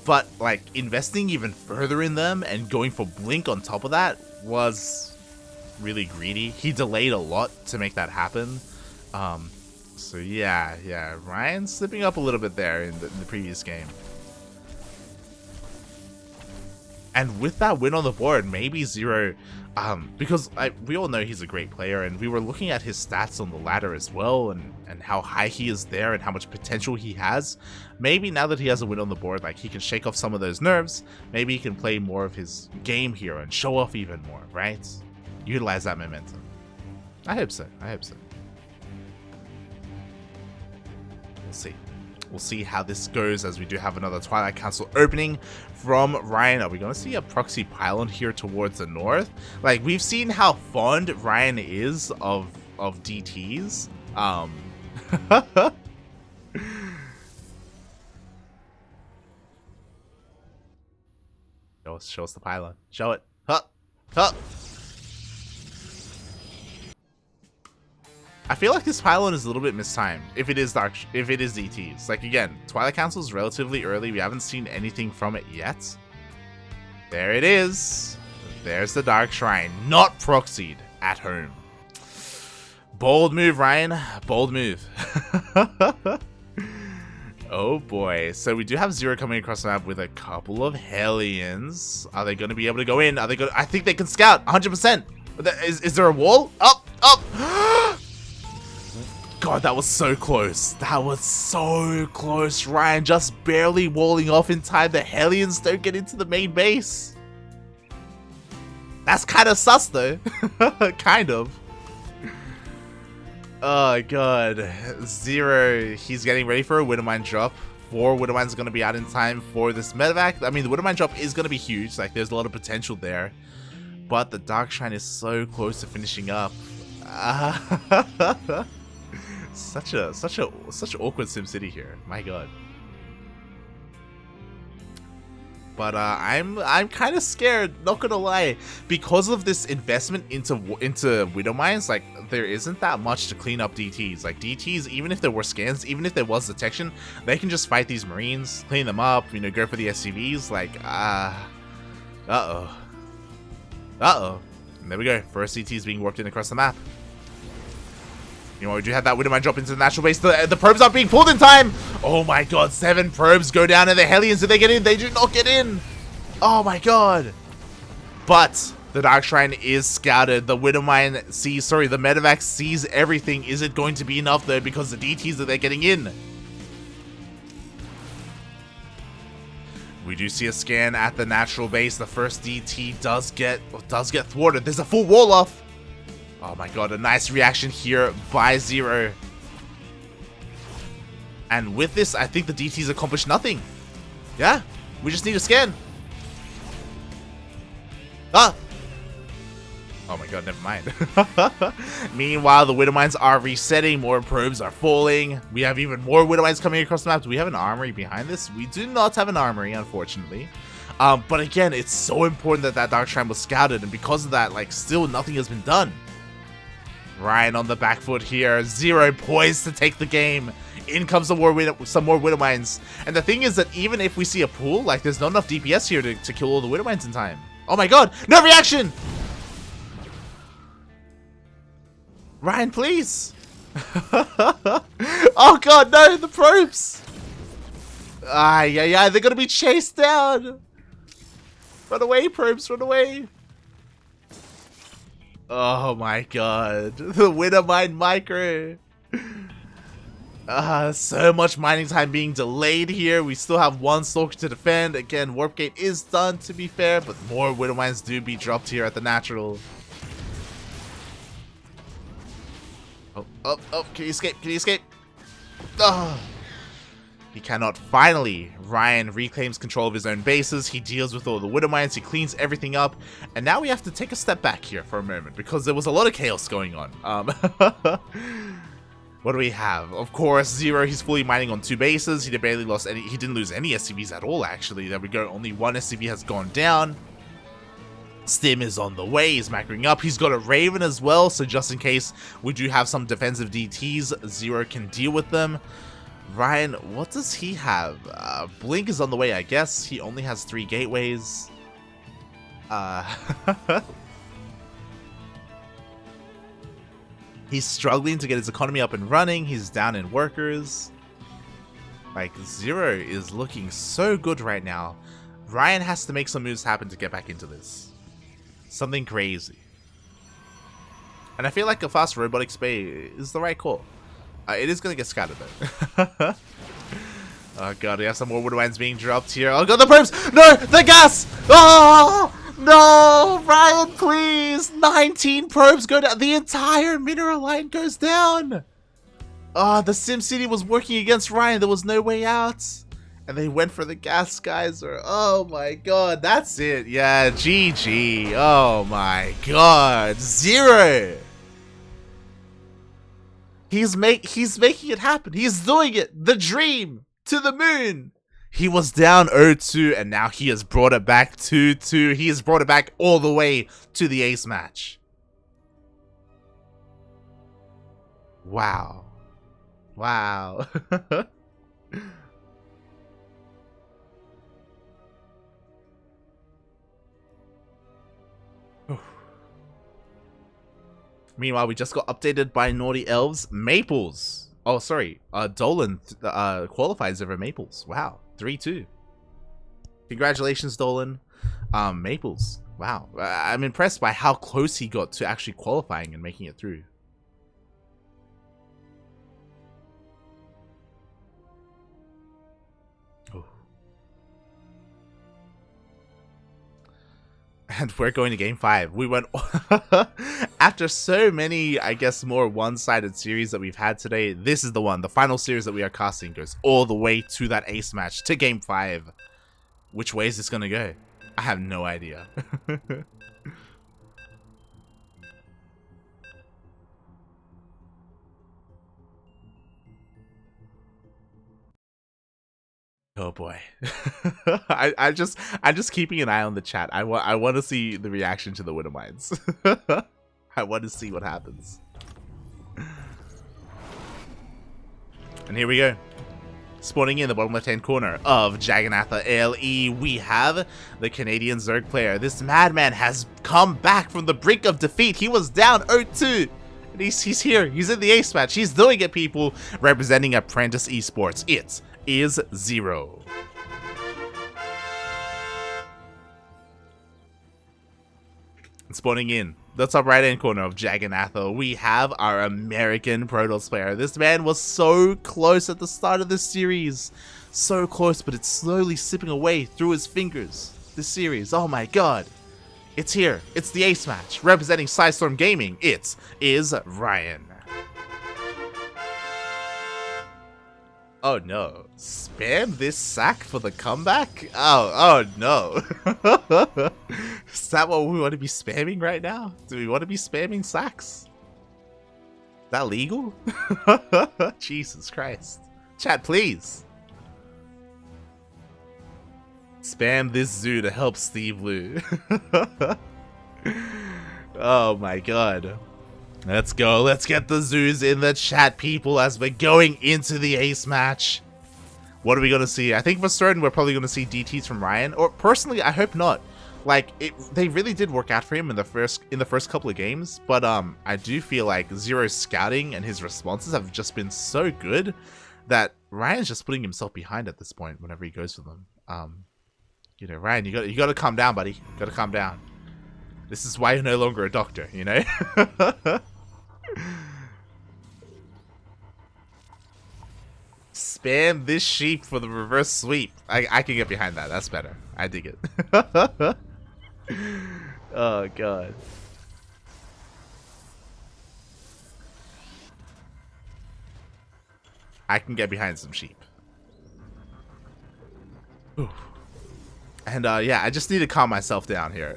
But, like, investing even further in them and going for Blink on top of that was really greedy. He delayed a lot to make that happen. So yeah, Ryan slipping up a little bit there in the previous game. And with that win on the board, maybe Zero, because we all know he's a great player, and we were looking at his stats on the ladder as well, and how high he is there and how much potential he has. Maybe now that he has a win on the board, like, he can shake off some of those nerves. Maybe he can play more of his game here and show off even more, right? Utilize that momentum. I hope so. We'll see how this goes, as we do have another Twilight Council opening from Ryan. Are we going to see a proxy pylon here towards the north? Like, we've seen how fond Ryan is of DTs. Show us the pylon. Show it. Huh. I feel like this pylon is a little bit mistimed, if it is DTs. Like, again, Twilight Council is relatively early. We haven't seen anything from it yet. There it is. There's the Dark Shrine, not proxied at home. Bold move, Ryan. Bold move. Oh boy. So we do have Zero coming across the map with a couple of Hellions. Are they going to be able to go in? I think they can scout 100%. Is there a wall? Up. God, that was so close. That was so close. Ryan just barely walling off in time. The Hellions don't get into the main base. That's kind of sus, though. Kind of. Oh, God. Zero, he's getting ready for a Widowmine drop. 4 Widowmines are going to be out in time for this medevac. I mean, the Widowmine drop is going to be huge. Like, there's a lot of potential there. But the Dark Shrine is so close to finishing up. Such awkward SimCity here. My God. But I'm kind of scared, not gonna lie, because of this investment into Widowmines. Like, there isn't that much to clean up DTs. Like, DTs, even if there were scans, even if there was detection, they can just fight these Marines, clean them up, you know, go for the SCVs. Like, uh-oh. And there we go. First CT is being warped in across the map. You know, we do have that Widowmine drop into the natural base. The probes aren't being pulled in time. Oh my God, 7 probes go down, and the Hellions, do they get in? They do not get in. Oh my God. But the Dark Shrine is scouted. The Widowmine sees, the medevac sees everything. Is it going to be enough though? Because the DTs that they're getting in. We do see a scan at the natural base. The first DT does get thwarted. There's a full wall off. Oh my God, a nice reaction here by Zero. And with this, I think the DTs accomplished nothing. Yeah, we just need a scan. Ah! Oh my god, never mind. Meanwhile, the Widow Mines are resetting, more probes are falling. We have even more Widow Mines coming across the map. Do we have an armory behind this? We do not have an armory, unfortunately. But again, it's so important that that Dark Shrine was scouted, and because of that, like, still nothing has been done. Ryan on the back foot here, Zero poised to take the game. In comes some more Widow Mines. And the thing is that even if we see a pool, like, there's not enough DPS here to kill all the Widow Mines in time. Oh my god, no reaction! Ryan, please! Oh god, no, the probes! Yeah, they're gonna be chased down! Run away, probes, run away! Oh my god, the Widow Mine micro! So much mining time being delayed here. We still have one Stalker to defend. Again, Warp Gate is done, to be fair, but more Widow Mines do be dropped here at the natural. Oh, can you escape? Can you escape? Oh. He cannot. Finally, Ryan reclaims control of his own bases. He deals with all the Widow Mines. He cleans everything up. And now we have to take a step back here for a moment because there was a lot of chaos going on. What do we have? Of course, Zero, he's fully mining on 2 bases. He didn't lose any SCVs at all, actually. There we go. Only 1 SCV has gone down. Stim is on the way, he's macroing up. He's got a Raven as well, so just in case we do have some defensive DTs, Zero can deal with them. Ryan, what does he have? Blink is on the way, I guess. He only has 3 gateways. He's struggling to get his economy up and running. He's down in workers. Like, Zero is looking so good right now. Ryan has to make some moves happen to get back into this. Something crazy. And I feel like a fast robotic spay is the right call. It is going to get scattered though. Oh god, we have some more Widow Mines being dropped here. Oh god, the probes! No! The gas! Oh! No! Ryan, please! 19 probes go down. The entire mineral line goes down! Oh, the SimCity was working against Ryan. There was no way out. And they went for the gas geyser. Oh my god, that's it. Yeah, GG. Oh my god. Zero. He's making it happen. He's doing it. The dream to the moon. He was down 0-2 and now he has brought it back 2-2. He has brought it back all the way to the ace match. Wow. Wow. Meanwhile, we just got updated by Naughty Elves. Maples. Oh, sorry. Dolan qualifies over Maples. Wow. 3-2. Congratulations, Dolan. Maples. Wow. I'm impressed by how close he got to actually qualifying and making it through. And we're going to game 5. We went after so many, I guess, more one-sided series that we've had today. This is the one. The final series that we are casting goes all the way to that ace match, to game 5. Which way is this going to go? I have no idea. Oh boy. I'm just keeping an eye on the chat. I want to see the reaction to the Widow Mines. I want to see what happens. And here we go. Spawning in the bottom left-hand corner of Jagannatha ALE, we have the Canadian Zerg player. This madman has come back from the brink of defeat. He was down 0-2. And he's here. He's in the ace match. He's doing it, people. Representing Apprentice Esports. It is Zero. And spawning in the top right hand corner of Jagannatha, we have our American Protoss player. This man was so close at the start of this series. So close, but it's slowly slipping away through his fingers. This series, oh my god. It's here. It's the ace match. Representing Psystorm Gaming, it is Ryan. Oh no. Spam this sack for the comeback? Oh no. Is that what we want to be spamming right now? Do we want to be spamming sacks? Is that legal? Jesus Christ. Chat, please. Spam this zoo to help Steve Lou. Oh my god. Let's go. Let's get the zoos in the chat, people, as we're going into the ace match. What are we going to see? I think for certain we're probably going to see DTs from Ryan. Or personally, I hope not. Like, they really did work out for him in the first couple of games. But I do feel like Zero's scouting and his responses have just been so good that Ryan's just putting himself behind at this point whenever he goes for them. You know, Ryan, you got to calm down, buddy. You got to calm down. This is why you're no longer a doctor, you know? Spam this sheep for the reverse sweep. I can get behind that. That's better. I dig it. Oh, God. I can get behind some sheep. Ooh. And yeah, I just need to calm myself down here.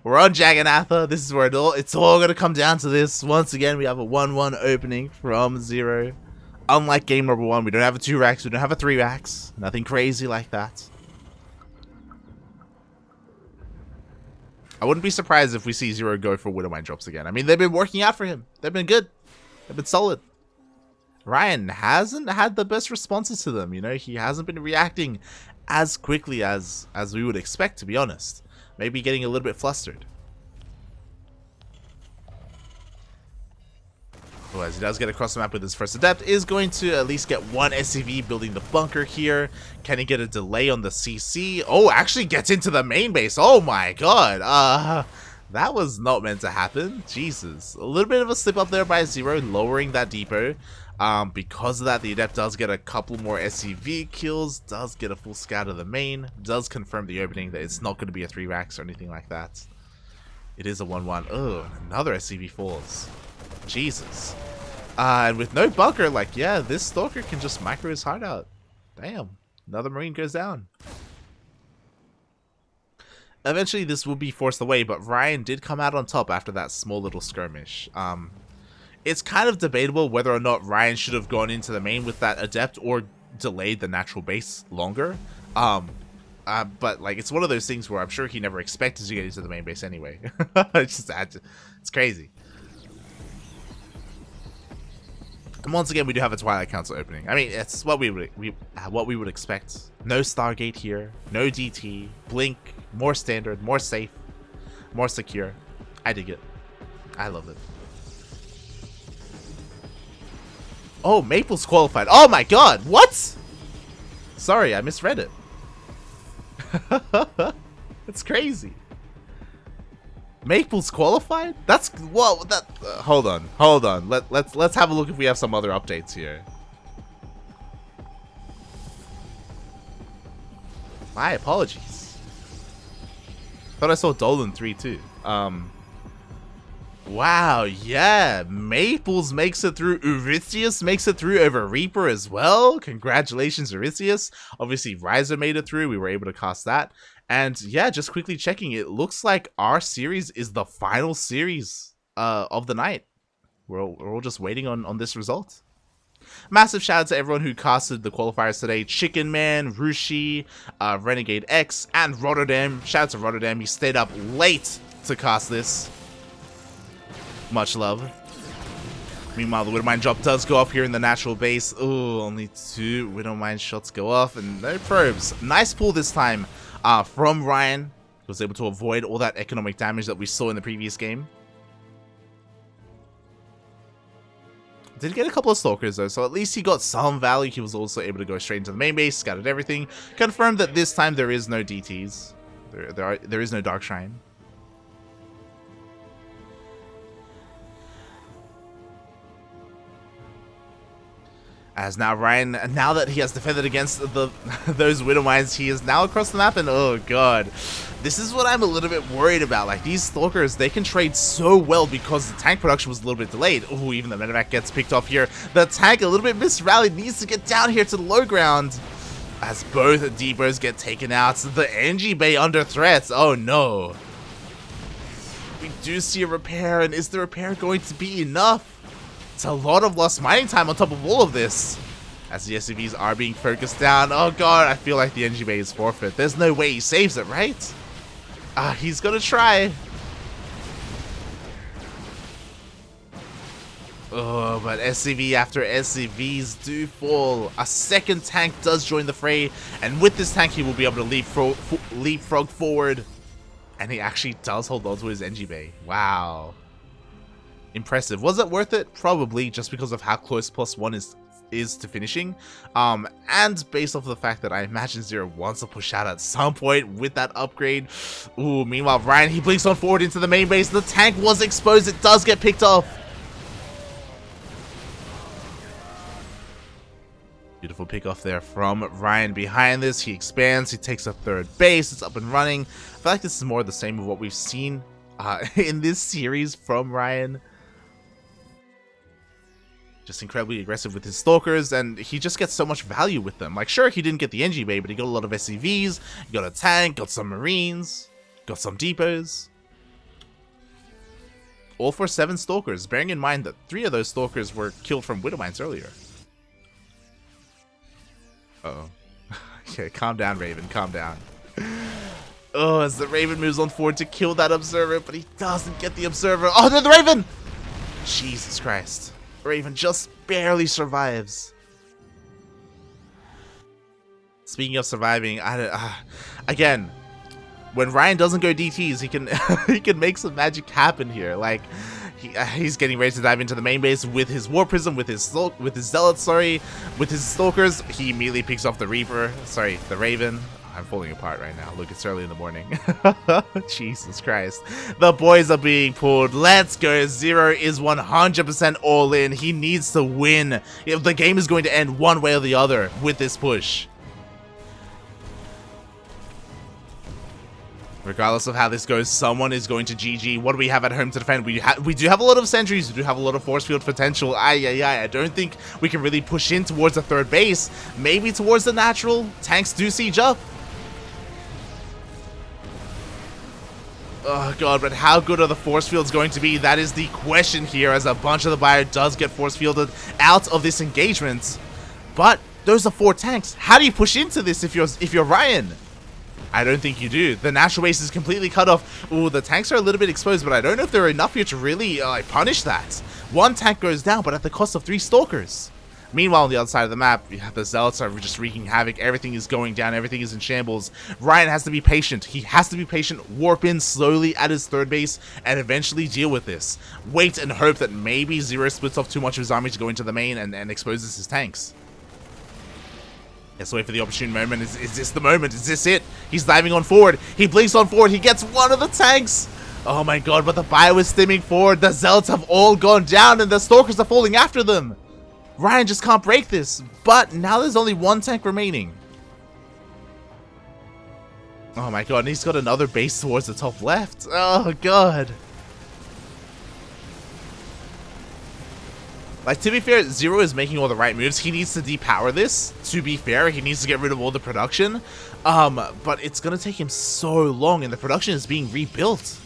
We're on Jagannatha. This is where it's all gonna come down to this. Once again, we have a 1-1 opening from Zero. Unlike game number 1, we don't have a 2 racks, we don't have a 3 racks. Nothing crazy like that. I wouldn't be surprised if we see Zero go for Widowmine drops again. I mean, they've been working out for him. They've been good. They've been solid. Ryan hasn't had the best responses to them, you know, he hasn't been reacting as quickly as we would expect, to be honest. Maybe getting a little bit flustered. Oh, as he does get across the map with his first adept, is going to at least get one SCV building the bunker here. Can he get a delay on the CC? Oh, actually gets into the main base. Oh my god. That was not meant to happen. Jesus. A little bit of a slip up there by Zero, lowering that depot. Because of that, the Adept does get a couple more SCV kills, does get a full scout of the main, does confirm the opening that it's not going to be a 3 racks or anything like that. It is a 1-1. Oh, another SCV falls. Jesus. And with no bunker, like, yeah, this Stalker can just micro his heart out. Damn. Another Marine goes down. Eventually, this will be forced away, but Ryan did come out on top after that small little skirmish. It's kind of debatable whether or not Ryan should have gone into the main with that Adept or delayed the natural base longer. But like, it's one of those things where I'm sure he never expected to get into the main base anyway. It's crazy. And once again, we do have a Twilight Council opening. I mean, it's what we would expect. No Stargate here, no DT, Blink, more standard, more safe, more secure. I dig it. I love it. Oh, Maple's qualified. Oh my god, what? Sorry, I misread it. That's crazy. Maple's qualified? That's whoa. That hold on. Let's have a look if we have some other updates here. My apologies. Thought I saw Dolan 3 too. Wow, yeah, Maples makes it through. Eurystheus makes it through over Reaper as well. Congratulations, Eurystheus. Obviously, Riser made it through. We were able to cast that. And yeah, just quickly checking, it looks like our series is the final series of the night. We're all just waiting on this result. Massive shout out to everyone who casted the qualifiers today. Chicken Man, Rushi, Renegade X, and Rotterdam. Shout out to Rotterdam. He stayed up late to cast this. Much love. Meanwhile, the Widowmine drop does go off here in the natural base. Ooh, only 2 Widowmine shots go off and no probes. Nice pull this time from Ryan. He was able to avoid all that economic damage that we saw in the previous game. Did get a couple of Stalkers though, so at least he got some value. He was also able to go straight into the main base, scouted everything. Confirmed that this time there is no DTs. There is no Dark Shrine. As now Ryan, now that he has defended against those Widow Mines, he is now across the map, and oh god. This is what I'm a little bit worried about. Like, these Stalkers, they can trade so well because the tank production was a little bit delayed. Oh, even the medevac gets picked off here. The tank, a little bit misrallied, needs to get down here to the low ground. As both depots get taken out, the NG Bay under threat. Oh no. We do see a repair, and is the repair going to be enough? It's a lot of lost mining time on top of all of this. As the SCVs are being focused down. Oh god, I feel like the NG Bay is forfeit. There's no way he saves it, right? He's gonna try. Oh, but SCV after SCVs do fall. A second tank does join the fray, and with this tank he will be able to leapfrog forward. And he actually does hold on to his NG Bay. Wow. Impressive. Was it worth it? Probably, just because of how close +1 is to finishing. And based off of the fact that I imagine Zero wants to push out at some point with that upgrade. Ooh, meanwhile, Ryan, he blinks on forward into the main base. The tank was exposed. It does get picked off. Beautiful pick off there from Ryan. Behind this, he expands, he takes a third base, it's up and running. I feel like this is more the same of what we've seen in this series from Ryan. Just incredibly aggressive with his Stalkers, and he just gets so much value with them. Like, sure, he didn't get the NG Bay, but he got a lot of SCVs, he got a tank, got some Marines, got some depots. All for 7 Stalkers, bearing in mind that 3 of those Stalkers were killed from Widow Mines earlier. Uh-oh. Okay, calm down, Raven, calm down. Oh, as the Raven moves on forward to kill that Observer, but he doesn't get the Observer. Oh, no, the Raven! Jesus Christ. Raven just barely survives. Speaking of surviving, again, when Ryan doesn't go DTs, he can he can make some magic happen here. Like, he's getting ready to dive into the main base with his War Prism, with his Zealots, with his Stalkers. He immediately picks off the Reaper, the Raven. I'm falling apart right now. Look, it's early in the morning. Jesus Christ. The boys are being pulled. Let's go. Zero is 100% all in. He needs to win. If the game is going to end one way or the other with this push. Regardless of how this goes, someone is going to GG. What do we have at home to defend? We do have a lot of sentries. We do have a lot of force field potential. I don't think we can really push in towards the third base. Maybe towards the natural. Tanks do siege up. Oh god, but how good are the force fields going to be? That is the question here, as a bunch of the buyer does get force fielded out of this engagement. But those are 4 tanks. How do you push into this if you're Ryan? I don't think you do. The natural base is completely cut off. Ooh, the tanks are a little bit exposed, but I don't know if there are enough here to really punish that. 1 tank goes down, but at the cost of 3 Stalkers. Meanwhile, on the other side of the map, the Zealots are just wreaking havoc. Everything is going down. Everything is in shambles. Ryan has to be patient. He has to be patient. Warp in slowly at his third base and eventually deal with this. Wait and hope that maybe Zero splits off too much of his army to go into the main and exposes his tanks. Let's wait for the opportune moment. Is this the moment? Is this it? He's diving on forward. He blinks on forward. He gets one of the tanks. Oh my god, but the bio is stimming forward. The Zealots have all gone down and the Stalkers are falling after them. Ryan just can't break this, but now there's only 1 tank remaining. Oh my god, and he's got another base towards the top left. Oh god. Like, to be fair, Zero is making all the right moves. He needs to depower this. To be fair, he needs to get rid of all the production. But it's gonna take him so long, and the production is being rebuilt.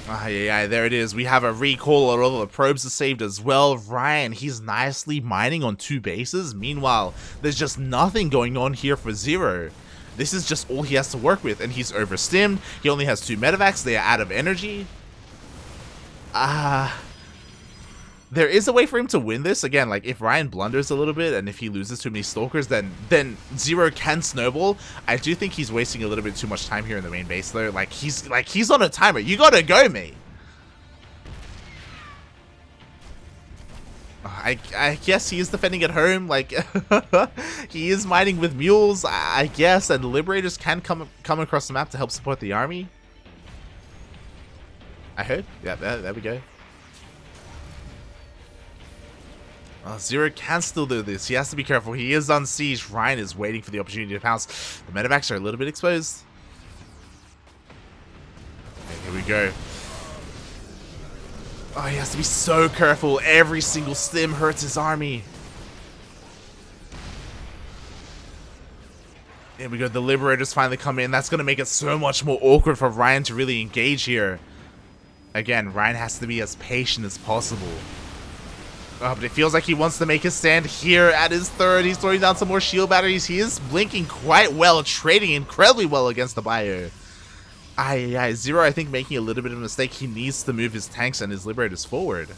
Yeah, there it is. We have a recall, and all the probes are saved as well. Ryan, he's nicely mining on 2 bases. Meanwhile, there's just nothing going on here for Zero. This is just all he has to work with, and he's overstimmed. He only has 2 medevacs. They are out of energy. There is a way for him to win this. Again, like, if Ryan blunders a little bit and if he loses too many Stalkers, then Zero can snowball. I do think he's wasting a little bit too much time here in the main base though. He's on a timer. You gotta go, mate. I guess he is defending at home. Like, he is mining with mules, I guess, and Liberators can come across the map to help support the army. I heard. Yeah, there we go. Zero can still do this. He has to be careful. He is on siege. Ryan is waiting for the opportunity to pounce. The medevacs are a little bit exposed. Okay, here we go. Oh, he has to be so careful. Every single stim hurts his army. Here we go. The Liberators finally come in. That's going to make it so much more awkward for Ryan to really engage here. Again, Ryan has to be as patient as possible. But it feels like he wants to make his stand here at his third. He's throwing down some more shield batteries. He is blinking quite well, trading incredibly well against the bio. Zero, I think, making a little bit of a mistake. He needs to move his tanks and his Liberators forward.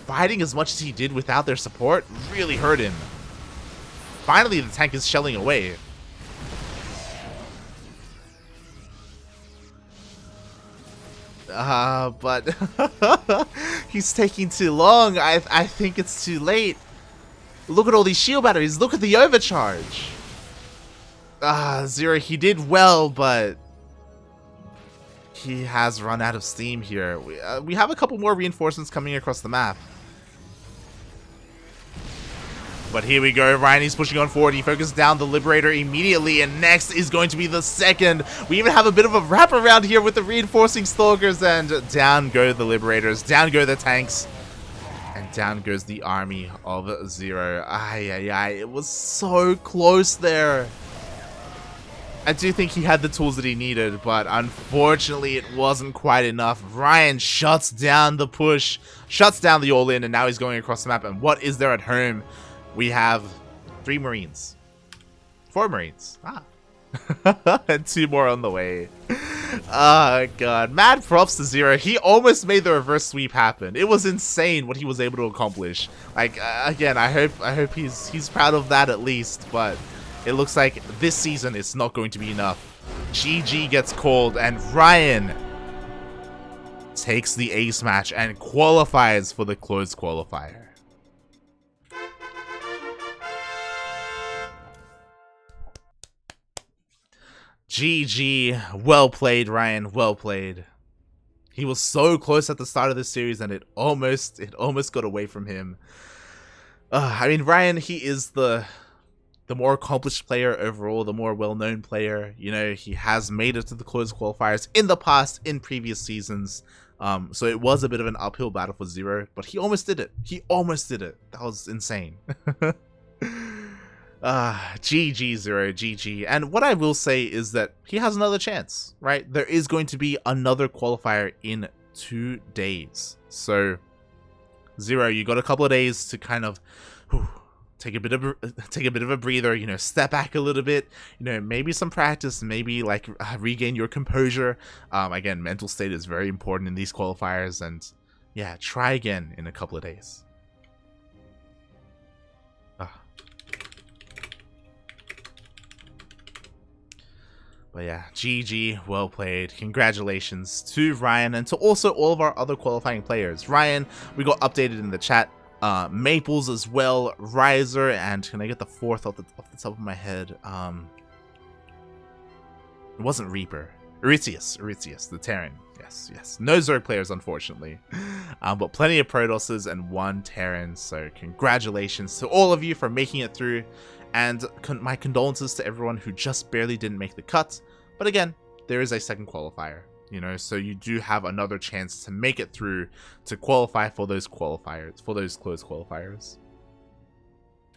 Fighting as much as he did without their support really hurt him. Finally, the tank is shelling away. But he's taking too long. I think it's too late. Look at all these shield batteries. Look at the overcharge. Zero, he did well, but he has run out of steam here. We have a couple more reinforcements coming across the map. But here we go. Ryan is pushing on forward. He focuses down the Liberator immediately, and next is going to be the second. We even have a bit of a wraparound here with the reinforcing Stalkers, and down go the Liberators, down go the tanks, and down goes the army of Zero. It was so close there. I do think he had the tools that he needed, but unfortunately it wasn't quite enough. Ryan shuts down the push, shuts down the all-in, and now he's going across the map. And what is there at home? We have 3 Marines. 4 Marines. And 2 more on the way. Oh, God. Mad props to Zero. He almost made the reverse sweep happen. It was insane what he was able to accomplish. Like, again, I hope he's proud of that at least, but it looks like this season it's not going to be enough. GG gets called, and Ryan takes the ace match and qualifies for the closed qualifier. GG. Well played, Ryan. Well played. He was so close at the start of this series, and it almost got away from him. I mean, Ryan, he is the more accomplished player overall, the more well-known player. You know, he has made it to the closed qualifiers in the past, in previous seasons. So it was a bit of an uphill battle for Zero, but he almost did it. He almost did it. That was insane. GG, Zero, GG. And what I will say is that he has another chance, right? There is going to be another qualifier in 2 days. So, Zero, you got a couple of days to kind of take a bit of a breather, you know, step back a little bit, you know, maybe some practice, maybe like regain your composure. Again, mental state is very important in these qualifiers, and yeah, try again in a couple of days. But yeah, GG, well played. Congratulations to Ryan and to also all of our other qualifying players. Ryan, we got updated in the chat. Maples as well, Riser, and can I get the 4th off the top of my head? It wasn't Reaper. Euritius, the Terran. Yes. No Zerg players, unfortunately. But plenty of Protosses and 1 Terran, so congratulations to all of you for making it through. And my condolences to everyone who just barely didn't make the cut. But again, there is a second qualifier, you know, so you do have another chance to make it through to qualify for those qualifiers, for those closed qualifiers.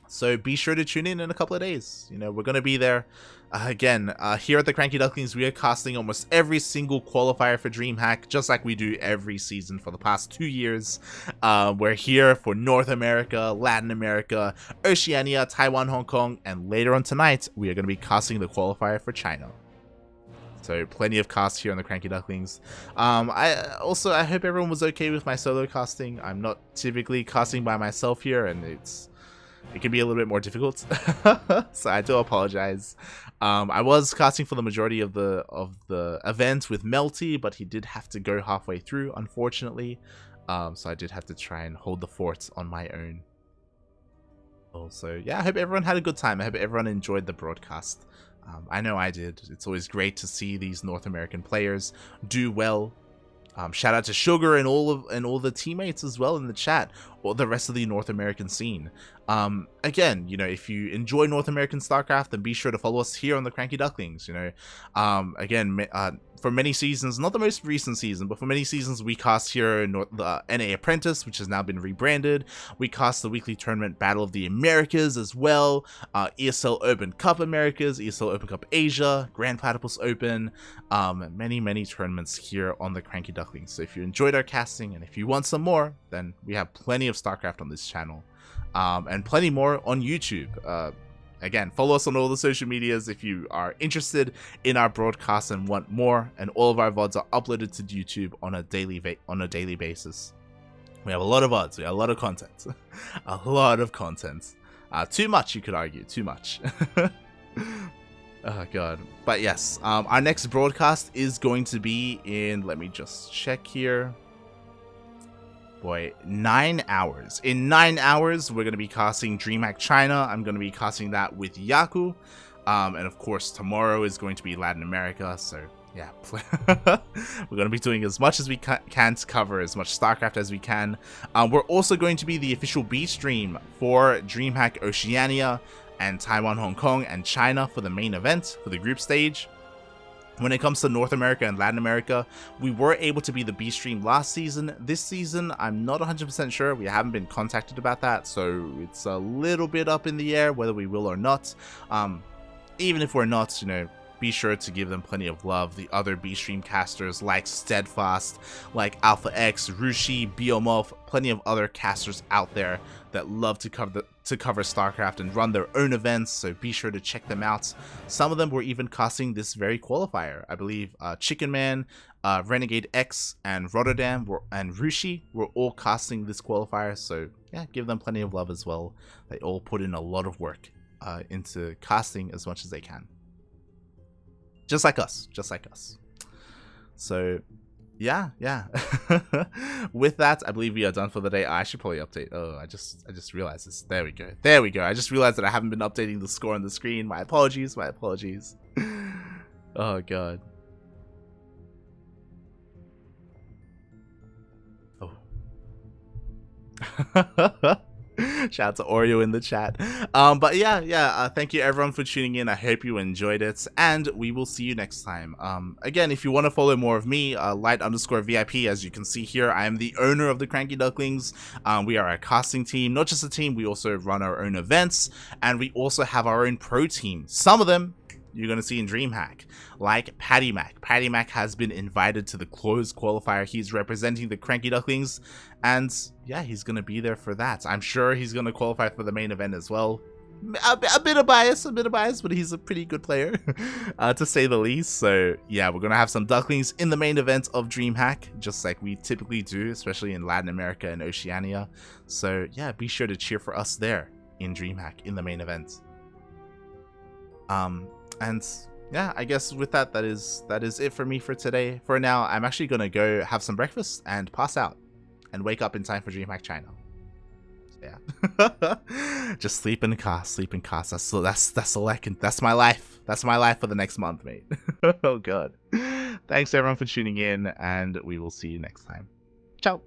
So be sure to tune in a couple of days. You know, we're going to be there. Again, here at the CranKy Ducklings, we are casting almost every single qualifier for DreamHack, just like we do every season for the past 2 years. We're here for North America, Latin America, Oceania, Taiwan, Hong Kong, and later on tonight, we are going to be casting the qualifier for China. So plenty of casts here on the CranKy Ducklings. I hope everyone was okay with my solo casting. I'm not typically casting by myself here, and it can be a little bit more difficult. So I do apologize. I was casting for the majority of the event with Melty, but he did have to go halfway through, unfortunately. So I did have to try and hold the fort on my own. Also, yeah, I hope everyone had a good time. I hope everyone enjoyed the broadcast. I know I did. It's always great to see these North American players do well. Shout out to Sugar and all the teammates as well in the chat. or the rest of the North American scene. Again, you know, if you enjoy North American StarCraft, then be sure to follow us here on the CranKy Ducklings. You know, again, for many seasons, not the most recent season, but for many seasons, we cast here the NA Apprentice, which has now been rebranded. We cast the weekly tournament Battle of the Americas as well, ESL Open Cup Americas, ESL Open Cup Asia, Grand Platypus Open, many tournaments here on the CranKy Ducklings. So if you enjoyed our casting and if you want some more, then we have plenty of StarCraft on this channel, and plenty more on YouTube. Again, follow us on all the social medias if you are interested in our broadcasts and want more. And all of our VODs are uploaded to YouTube on a daily basis. We have a lot of VODs. We have a lot of content. A lot of content. Too much, you could argue. Too much. Oh god. But yes, our next broadcast is going to be in, let me just check here. Boy, 9 hours. In 9 hours, we're going to be casting DreamHack China. I'm going to be casting that with Yaku. And of course, tomorrow is going to be Latin America. So yeah, we're going to be doing as much as we can to cover as much StarCraft as we can. We're also going to be the official B stream for DreamHack Oceania and Taiwan, Hong Kong, and China for the main event, for the group stage. When it comes to North America and Latin America, we were able to be the B stream last season. This season, I'm not 100% sure. We haven't been contacted about that, so it's a little bit up in the air whether we will or not. Even if we're not, you know, be sure to give them plenty of love. The other B stream casters like Steadfast, like Alpha X, Rushi, Biomorph, plenty of other casters out there that love to cover StarCraft and run their own events, so be sure to check them out. Some of them were even casting this very qualifier. I believe Chicken Man, Renegade X, and Rotterdam and Rushi were all casting this qualifier, so yeah, give them plenty of love as well. They all put in a lot of work into casting as much as they can. Just like us. So yeah. With that, I believe we are done for the day. I should probably update. Oh, I just realized this. There we go. I just realized that I haven't been updating the score on the screen. My apologies. Oh god. Oh. Shout out to Oreo in the chat. But yeah, thank you everyone for tuning in. I hope you enjoyed it, and we will see you next time. Again, if you want to follow more of me, light_VIP, as you can see here, I am the owner of the CranKy Ducklings. We are a casting team, not just a team, we also run our own events, and we also have our own pro team. Some of them you're going to see in DreamHack, like Patty Mac. Patty Mac has been invited to the closed qualifier. He's representing the CranKy Ducklings, and yeah, he's going to be there for that. I'm sure he's going to qualify for the main event as well. A bit of bias, but he's a pretty good player, to say the least. So yeah, we're going to have some Ducklings in the main event of DreamHack, just like we typically do, especially in Latin America and Oceania. So yeah, be sure to cheer for us there in DreamHack in the main event. And yeah, I guess with that is it for me for today. For now, I'm actually gonna go have some breakfast and pass out and wake up in time for DreamHack China. So, yeah. Just sleep and cast. That's all I can. That's my life. That's my life for the next month, mate. Oh god. Thanks everyone for tuning in, and we will see you next time. Ciao.